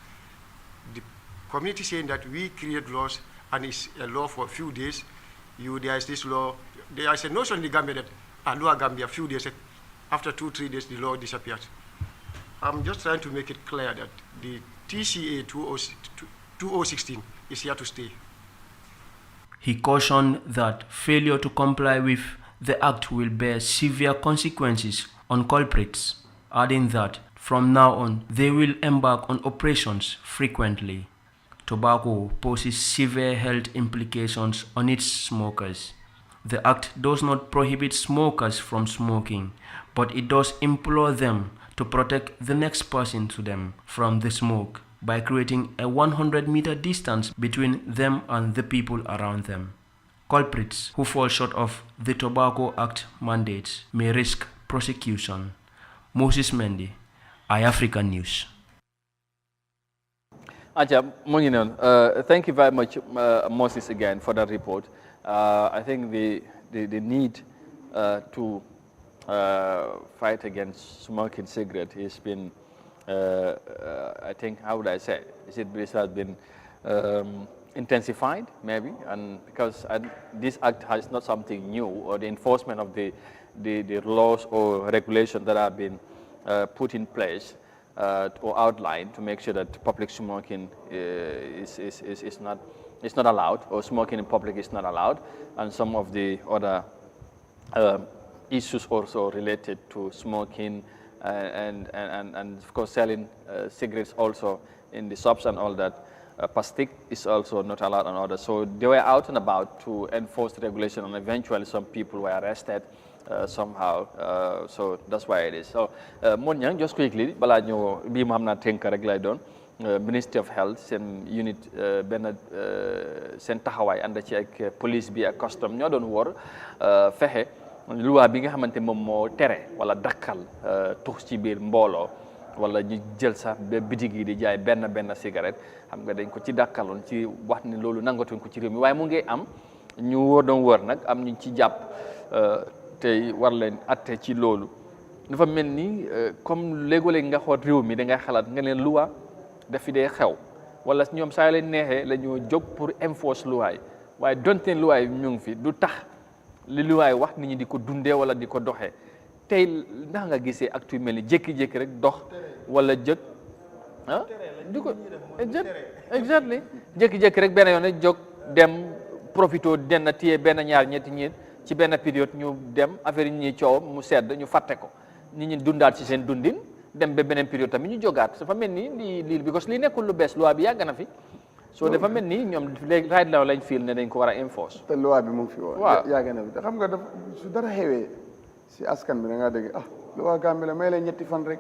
The community saying that we create laws and it's a law for a few days. There is this law. There is a notion in the Gambia that a law Gambia a few days, after 2-3 days the law disappears. I'm just trying to make it clear that the TCA 2016 is here to stay. He cautioned that failure to comply with the act will bear severe consequences on culprits, adding that from now on they will embark on operations frequently. Tobacco poses severe health implications on its smokers. The act does not prohibit smokers from smoking, but it does implore them to protect the next person to them from the smoke by creating a 100-meter distance between them and the people around them. Culprits who fall short of the Tobacco Act mandates may risk prosecution. Moses Mendy, iAfrica News. Aja, thank you very much, Moses, again for that report. I think the need to fight against smoking cigarette has been, I think, how would I say, this has been intensified, maybe, and because this act is not something new, or the enforcement of the laws or regulations that have been put in place or outlined to make sure that public smoking is not allowed, or smoking in public is not allowed, and some of the other issues also related to smoking and of course selling cigarettes also in the shops and all that. Plastic is also not allowed and others. So they were out and about to enforce the regulation, and eventually some people were arrested somehow. So that's why it is. So Monyang, just quickly, bala ñu bi mo xamna tenk rek lay doon. Ministry of Health seen unit benn seen taxawaay ànd ci ak police bi ak custom ñoo doon wor fexe loi bi nga xamante moom moo tere wala dakkal tux ci biir mbooloo wala ñu jël sax bitig yi di jaay benn cigarette xam nga dañ ko ci dakkaloon ci wax ni loolu nangatuñ ko ci réew mi waaye mu ngi am ñu wóor doon wër nag am ñu ci jàpp tey war leen atte ci loolu dafa mel ni comme léeg-léeg nga xool réew mi da ngay xalaat nga leen loi dafi dee xew wala ñoom saa leen neexee la ñu jóg pour enforce loi waaye donte loi ñu ngi fi du tax li loi wax nit ñi di ko dundee wala di ko doxee tey ndax nga gisee actu mel ni jékki-jékki rek dox wala jëkk di ko exactly jékki-jékki rek benn yoon rek jóg dem profito den téye benn ñaar ñetti ñeent ci benn période ñu dem affaire yi ñuy coow mu sedd ñu fàtte ko nit ñi dundaat ci seen dundin dem ba beneen période tamit ñu jógaat dafa mel ni lii because li nekkul lu bees loi bi yàgg na fi so dafa mel ni ñoom léegi right now lañ fiil ne dañ ko war a enforce te loi bi mu ngi fi woon waaw yàgg na fi te xam nga dafa su dara xewee si askan bi da ngaa dégg loi Gambie la may leen ñetti fan rek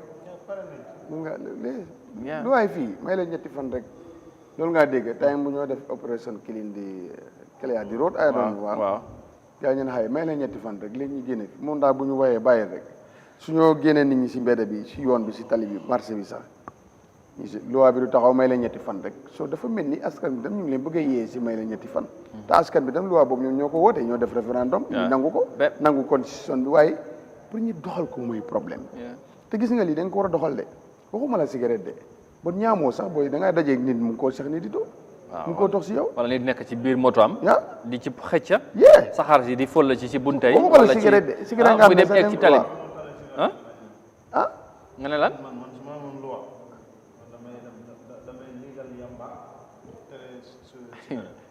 mun nga loi fii may leen ñetti fan rek loolu ngaa dégg time bu ñoo def opération clean di road ay doon waaw gaa ñeen xay may leen ñetti fan rek léegi ñu génne fi moom daal bu ñu wayee bàyyi rek suñoo génnee nit ñi si mbedd bi si yoon bi si tali bi marché bi sax ñu si loi bi du taxaw may leen ñetti fan rek soo dafa mel ni askan bi tam ñu ngi leen bëgg a yee si may leen ñetti fan te askan bi tam loi boobu ñoom ñoo ko woote ñoo def référendum ñu nangu constitution bi waaye pour ñu doxal ko mooy problème te gis nga lii da nga ko war a doxal de waxuma la cigarette de ba ñaamoo sax booy da ngaa dajeeg nit mu ngi koo sax ni di too mu ngi koo tox si yow wala nit nekk ci biir moto am di ci xëcca saxaar si di fol ci bunta yi waxuma la cigarette de cigarette nga muy dem egg ci tali nga ne lan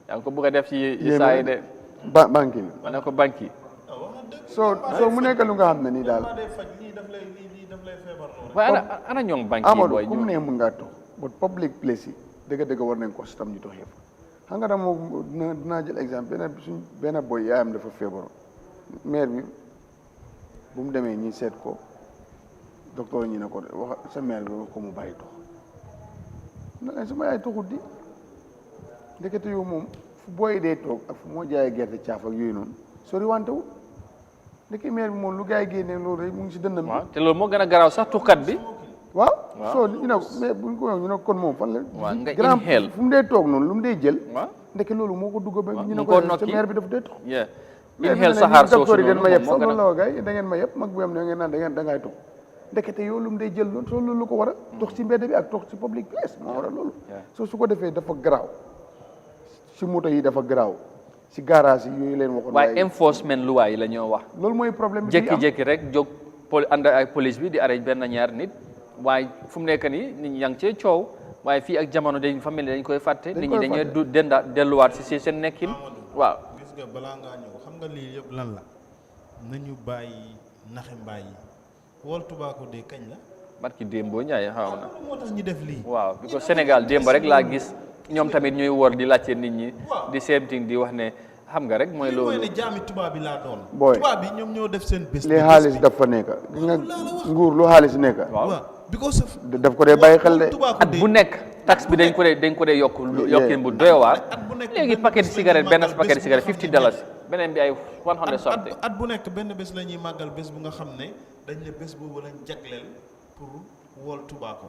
yaa ngi ko bëgg a def ci saa yi de banque bi ma ne ko banque yi soo mu nekk lu nga xam ne nii daal waaye ana ñoom banque yi Amadou booy comme ne mun ngaa tox but public place yi dëgg-dëgg war nañ ko sitam ñu toxee fa xam nga dama dinaa jël exemple benn boy yaayam dafa feebaru maire bi bu mu demee ñi seet ko docteur ñi ne ko wax sa maire bi wax ko mu bàyyi tox na leen sama yaay toxut di ndekete yow moom fu booy dee toog ak fu moo jaayee gerte caaf ak yooyu noonu sori wante wut ndeke maire bi moom lu gars yi génnee loolu rek mu ngi si dëndam bi te loolu moo gën a garaaw sax tuxkat bi waaw soo ñu ne mais buñ ko ñu ne kon moom fan la nga grand inhale fu mu dee toog noonu lu mu dee jël ndeke loolu moo ko dugg ba ñu ne ko sa maire bi daf dee toog inhale saxaar soosu docteur yi den ma yëpp sax loolu la wa gars yi da ngeen ma yëpp mag bu yam ne ngeen naan da ngay toog ndekete yow lu mu dee jël loolu soo loolu lu ko war a tox ci mbedd bi ak tox ci public place moo war a loolu soo su ko defee dafa garaaw si moto yi dafa garaaw si garage yi yooyu leen waxoon waaye enforcement loi yi la ñoo wax loolu mooy problème bi jékki-jékki rek jóg ànd ak police bi di arrêté benn ñaar nit waaye fu mu nekk nii nit ñi yaa ngi cee coow waaye fii ak jamono dañ famille dañ koy fàtte nit ñi dañuy delluwaat si seen nekkin waaw gis nga balaa ngaa ñëw xam nga lii yëpp lan la nañu bàyyi naxe mbaay yi World Tobacco Day kañ la barki démb Ndiaye xaw na moo tax ñu def lii waaw parce que Sénégal démb rek laa gis ñoom tamit ñuy wor di laajte nit ñi di same thing di wax ne xam nga rek mooy loolu mooy ne jaami tubaab bi laa doon booy tubaab bi ñoom ñoo def seen bés li xaalis dafa nekk gis nga nguur lu xaalis nekk waaw because daf ko dee bàyyi xel de at bu nekk taxe bi dañ ko dee yokkin bu doy waar léegi paquet cigarette benn paquet cigarette $50 beneen bi ay 100 something at bu nekk benn bés la ñuy màggal bés bu nga xam ne dañ ne bés boobu lañ jagleel pour World Tobacco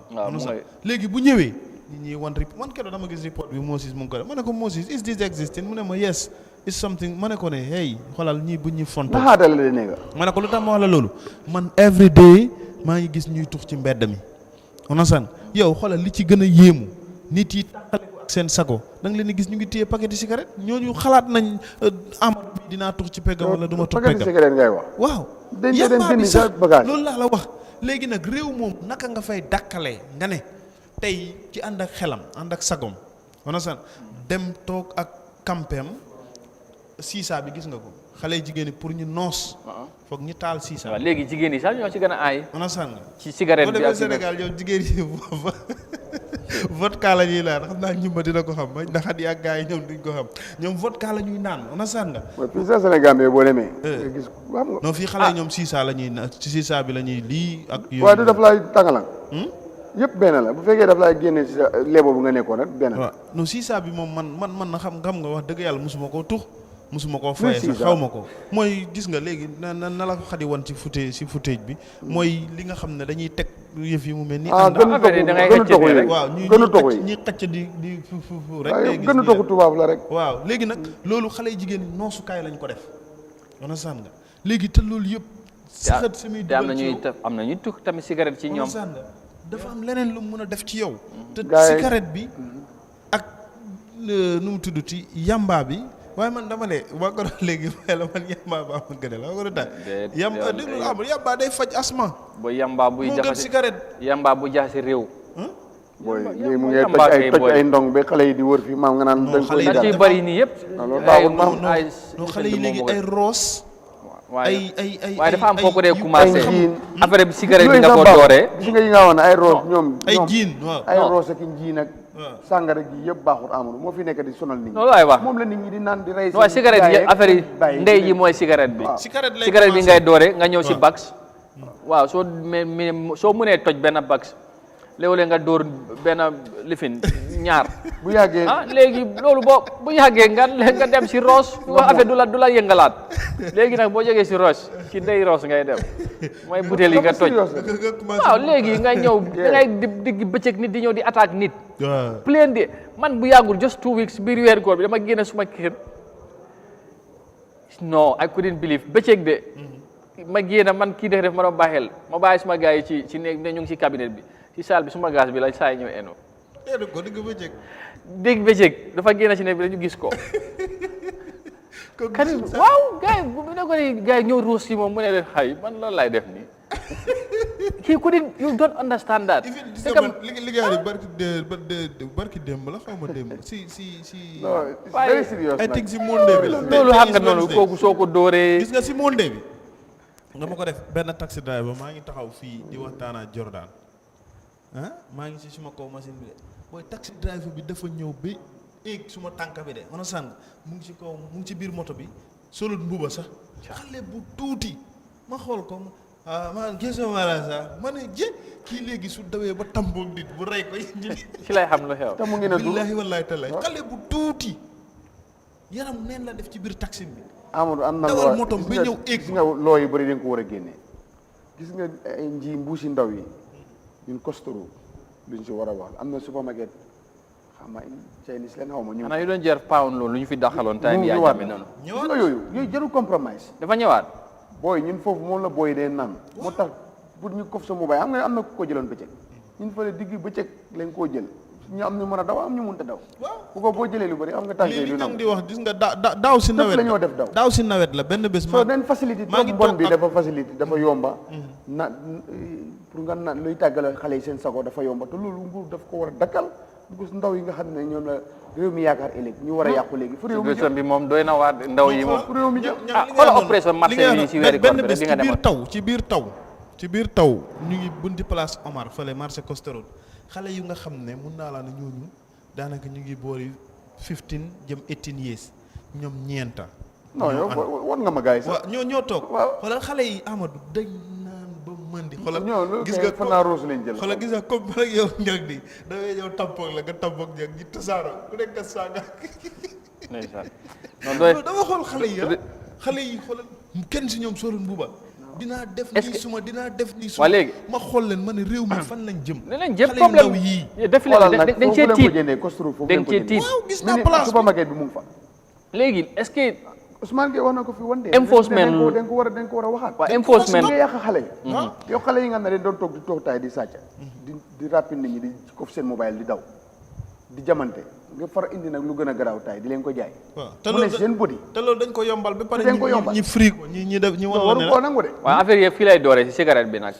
léegi bu ñëwee nit ñi man keroog dama gis report bi Moses mu ngi ko def ma ne ko Moses is this existing mu ne ma yes is something ma ne ko ne hey xoolal ñii bu ñuy fonto naxaatale la nekk ma ne ko lu tax ma wax la loolu man every day maa ngi gis ñuy tux ci mbedd mi onasan yow xoolal li ci gën a yéemu nit yi tàqale ko ak seen sago da nga leen di gis ñu ngi téye paquet de cigarette ñooñu xalaat nañ Amadou bi dinaa tux ci peggam wala du ma tux peggam paquet de cigarette ngay wax waaw dañ bi sax bagage loolu laa la wax léegi nag réew moom naka nga fay dakkalee nga ne tey ci ànd ak xelam ànd ak sagom onasan dem toog ak campem siisaa bi gis nga ko xale jigéen ñi pour ñu noos foog ñu taal siisaa waaw léegi jigéen yi sax ñoo ci gën a aay onasan nga ci cigarette bi boo demee Sénégal yow jigéen yi vodka la ñuy naan xam naa ñumba dina ko xam ndax xat yi ak gars yi ñoom duñ ko xam ñoom vodka la ñuy naan onasan nga fii sa Sénégal bi boo demee gis xam nga non fii xale yi ñoom siisaa la ñuy naan ci siisaa bi la ñuy lii ak waaye du daf laay tàngalang yëpp benn la bu fekkee daf laay génne si sa léebo bu nga nekkoon rek benn la non siisaa bi moom man na xam nga wax dëgg yàlla mosuma koo tux musuma koo faye sax xaw ma ko mooy gis nga léegi na la ko xadi woon ci footage bi mooy li nga xam ne dañuy teg yëf yi mu mel ni gën a toxu rek waaw ñuy xëcc di fu rek gën a toxu tubaab la rek waaw léegi nag loolu xale yi jigéen ñi noosukaay lañ ko def wana sàn nga léegi te loolu yëpp saxat sami te am na ñuy tux tamit cigarette ci ñoom sàn nga dafa am leneen lu mën a def ci yow te cigarette bi ak nu mu tudd ci yamba bi waaye man dama ne waa ko léegi waaye la man yamba ba ma gën a la war a daal yamba déglu amul yamba day faj asma booy yamba buy moo gën cigarette yamba bu jaxase réew booy lii mu ngi toj ay ndong ba xale yi di wër fii maam nga naan dañ ko ci bari nii yëpp loolu baaxul maam non xale yi léegi ay roos ay waaye dafa am foofu dee commencé affaire bi cigarette bi nga ko dooree gis nga yi nga wax ne ay roos ñoom ay jiin waaw ay roos ak jiin ak sàngara gi yëpp baaxul Amadou moo fi nekk di sonal nit ñi loolu laay wax moom la nit ñi di naan di rey waaw cigarette yi affaire yi ndey ji mooy cigarette bi cigarette bi ngay doore nga ñëw si bax waaw soo mënee toj benn bax léeg-léeg nga dóor benn lifin ñaar bu yàggee léegi loolu bu yàggee nga dem si roos wax affaire du la yëngalaat léegi nag boo jógee si roos si ndey roos ngay dem mooy butéel yi nga toj waaw léegi nga ñëw da ngay digg bëccëg nit di ñëw di attaque nit plein de man bu yàggul just 2 weeks biir weer koor bi dama génne suma kër non I couldn't believe bëccëg de ma génn man kii def ma doon baaxel ma bàyyi suma gars yi ci néeg ne ñu ngi si cabinet bi ci salle bi suma gaz bi la saa yi ñëw eno dégg bëccëg dafa génn ci néeg bi la ñu gis ko kan waaw gars yi bu ne ko ni gars yi ñëw ruus si moom mu ne leen xay man loolu laay def nii he couldn't you don't understand that liggéey barki démb la xaw ma démb si very serious I think si Monday bi la loolu xam nga noonu kooku soo ko dóoree gis nga si Monday bi nga ma ko def benn taxi driver maa ngi taxaw fii di waxtaan ak Jordan maa ngi si suma kaw machine bi de booy taxi driver bi dafa ñëw ba éeg suma tànk bi de on a sàng mu ngi ci kaw mu ngi ci biir moto bi solut mbuba sax xale bu tuuti ma xool ko man gisuma la sax ma ne kii léegi su dawee ba tamboog nit bu rey ko ci lay xam lu xew te mu ngi ne billaahi wallaahi taala xale bu tuuti yaram neen la def ci biir taxi bi Amadou am na dawal motom ba ñëw éeg gis nga loo yu bëri dañ ko war a génne gis nga ay mbuusi ndaw yi ñun costoro luñ si war a wax am na supermarket xam nga Chinese leen xaw ma ñu xanaa yu doon jar pound loolu lu ñu fi daxaloon time yaa jàmme noonu yooyu jarul compromise dafa ñëwaat booy ñun foofu moom la booy dee naan moo tax pour ñu kof sa mobile xam nga am na ku ko jëloon bëccëg ñun fële digg bëccëg lañ koo jël ñu am ñu mën a daw am ñu mënta daw bu ko boo jëlee lu bëri am nga tànk yi du nangu di wax gis nga daaw si nawet la ñoo def daw daaw si nawet la benn bés soo den facilité trop mbon bi dafa facilité dafa yomba na pour nga naan luy tàggale xale yi seen sago dafa yomba te loolu nguur daf ko war a dakkal because ndaw yi nga xam ne ñoom la réew mi yaakaar ëllëg ñu war a yàqu léegi fu réew mi jëm bi moom doy na waar ndaw yi moom fu réew mi jëm xoolal opération marché yi si weeri koor bi bés di nga demoon ci biir taw ñu ngi bunti place Omar fële marché Costero xale yu nga xam ne mun naa laa ne ñooñu daanaka ñu ngi boori 15 jëm 18 years ñoom ñeenta non yow war nga ma gars yi sax waaw ñoo toog xoolal xale yi Amadou dañ naan ba mëndi xoolal gis nga fanaa roos lañ jël xoolal gis nga comme rek yow njëg di dawee yow tampoog la nga tampoog njëg ñi tasaaro ku nekk saaga dama xool xale yi xoolal kenn si ñoom solun buba dinaa def nii suma léegi ma xool leen ma ne réew mi fan lañ jëm lañ jëm problème yii def leen dañ cee tiit dañ cee tiit waaw gis naa place supermarket bi mu ngi fa léegi est-ce que Ousmane Gueye wax na ko fi wante enforcement dañ ko war a waxaat waaw enforcement nga yàq xale yi yow xale yi nga xam ne dañ doon toog di toog taay di sàcca di rapide nit ñi di kof seen mobile di daw di jamante nga far indi nag lu gën a garaaw taay di leen ko jaay mu ne seen body te loolu dañ ko yombal ba pare dañ ko yombal ñi free ko ñi def ñi waru ko nangu de waaw affaire yi fii lay dooree si cigarette bi nag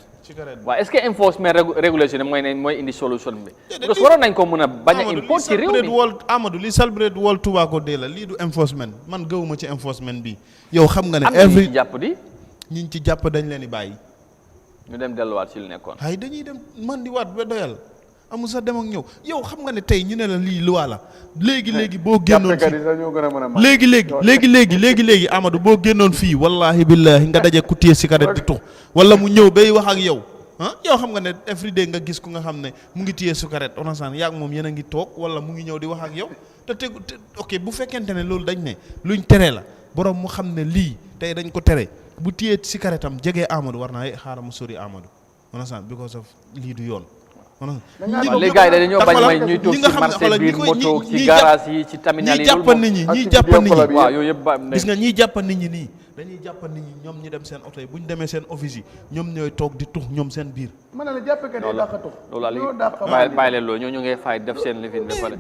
waaw est-ce que enforcement régulation mooy indi solution bi parce que waroon nañ ko mën a bañ a import ci réew mi Amadou li celebrate World Tobacco Day la lii du enforcement man gëwuma ci enforcement bi yow xam nga ne every jàpp di ñi ci jàpp dañ leen di bàyyi ñu dem delluwaat ci lu nekkoon ay dañuy dem man di waat ba doyal amul sax dem ak ñëw yow xam nga ne tey ñu ne la lii loi la léegi boo génnoon fii léegi Amadou boo génnoon fii wallahi billahi nga daje ku téye cigarette di tux wala mu ñëw bay wax ak yow yow xam nga ne every day nga gis ku nga xam ne mu ngi téye cigarette onasan yaag moom yéen a ngi toog wala mu ngi ñëw di wax ak yow te ok bu fekkente ne loolu dañ ne luñ tere la borom mu xam ne lii tey dañ ko tere bu téye cigarette am jegee Amadou war naa xaaral mu sori Amadou onasan because of lii du yoon léegi gars yi dañoo bañ may ñuy toog ci marché biir moto ci garage yi ci terminal yi ñii jàpp nit ñi waaw yooyu yëpp gis nga ñii jàpp nit ñi nii dañuy jàpp nit ñi ñoom ñi dem seen oto yi bu ñu demee seen office yi ñoom ñooy toog di tux ñoom seen biir mën na la jàppkat yi dàq tux loolu bàyyi leen loolu ñoo ngay fay def seen lifin ba pare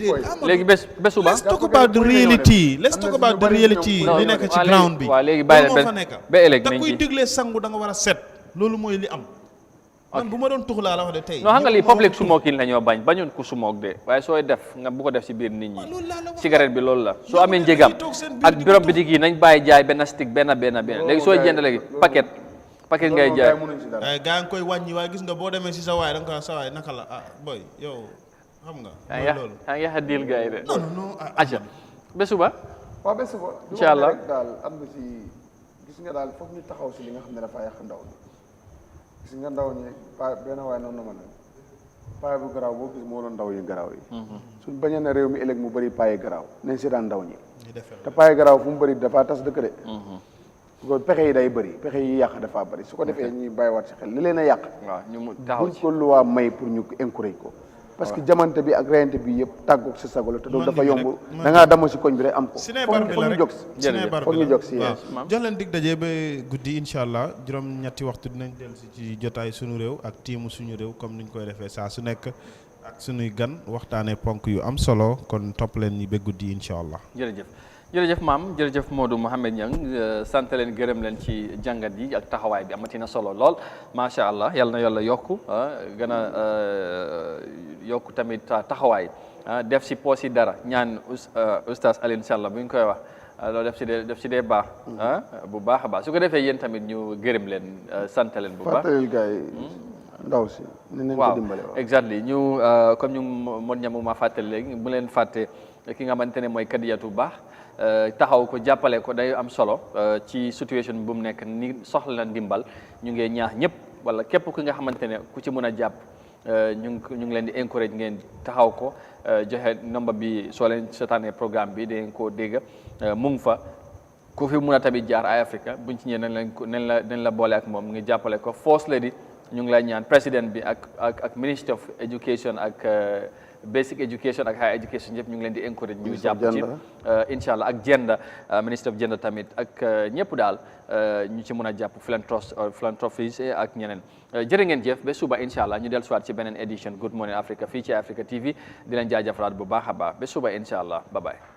léegi bés suba let's talk about the reality li nekk ci ground bi waaw léegi bàyyi leen ba ëllëg te kuy diglee sangu da nga war a set loolu mooy li am man bu ma doon tux laa la wax de tey non xam nga lii public smoking la ñoo bañun ku smoke de waaye sooy def nga bu ko def ci biir nit ñi cigarette bi loolu la soo amee njëgam ak birom bi dig yi nañ bàyyi jaay benn stick benn léegi sooy jënd léegi paquet ngay jaay ay gaa ngi koy wàññi waaye gis nga boo demee si sa waay da nga ko sa waay naka la boy yow xam nga loolu yaa ngi yaxa diil gars yi de non aca ba suba waaw ba suba incha allah daal am na si gis nga daal foog ñu taxaw si li nga xam ne dafa yàq ndaw gis nga ndaw ñi benn waaye noonu na ma nag paa bu garaaw boo gis moo doon ndaw yi garaaw yi suñ bañee na réew mi ëllëg mu bëri paa yi garaaw nañ seetaan ndaw ñi te paa yi garaaw fu mu bëri dafa tas dëkk de ko pexe yi day bëri pexe yi yàq dafa bëri su ko defee ñuy bàyyiwaat si xel li leen a yàq buñ ko luwaa may pour ñu encourage ko parce que jamante bi ak reyante bi yëpp tàggoog si sago la te loolu dafa yomb da ngaa damm si koñ bi rek am ko foog ñu jóg si jox leen dig daje ba guddi incha allah juróom-ñetti waxtu dinañ dellu si ci jotaay suñu réew ak tiimu suñu réew comme niñ koy defee saa su nekk ak suñuy gan waxtaanee ponk yu am solo kon topp leen ñi ba guddi incha allah. jërëjëf maam jërëjëf Modou Mohamed Niang sant leen gërëm leen ci jàngat yi ak taxawaay bi amati na solo lool macha allah yal na yàlla yokku gën a yokku tamit taxawaay def si poos yi dara ñaan oustaz Alioune Sall bu ñu koy wax loolu def si dee baax bu baax a baax su ko defee yéen tamit ñu gërëm leen sant leen bu baax fàttalil gars yi ndaw si nañ ko dimbale waaw exactly ñu comme ñu Modou Niang ma fàttali léegi bu leen fàtte ki nga xamante ne mooy Kadiyatu baax taxaw ko jàppale ko day am solo ci situation bu mu nekk ni soxla na ndimbal ñu ngi ñaax ñëpp wala képp ku nga xamante ne ku ci mën a jàpp ñu ngi leen di encourage ngeen taxaw ko joxe nombre bi soo leen seetaanee programme bi dangeen koo dégg mu ngi fa ku fi mun a tamit jaar ay Africa buñ ci ñëwee nañ la boole ak moom nga jàppale ko First Lady ñu ngi lay ñaan président bi ak Ministry of Education ak basic education ak higher education yëpp ñu ngi leen di encourage ñu jàpp ci incha allah ak gender ministre of gender tamit ak ñëpp daal ñu ci mën a jàpp philanthropies ak ñeneen jërë ngeen jëf ba suba incha allah ñu dellusiwaat ci beneen édition Good Morning Africa fii ci Africa TV di leen jaajëfalaat bu baax a baax ba suba incha allah bye bye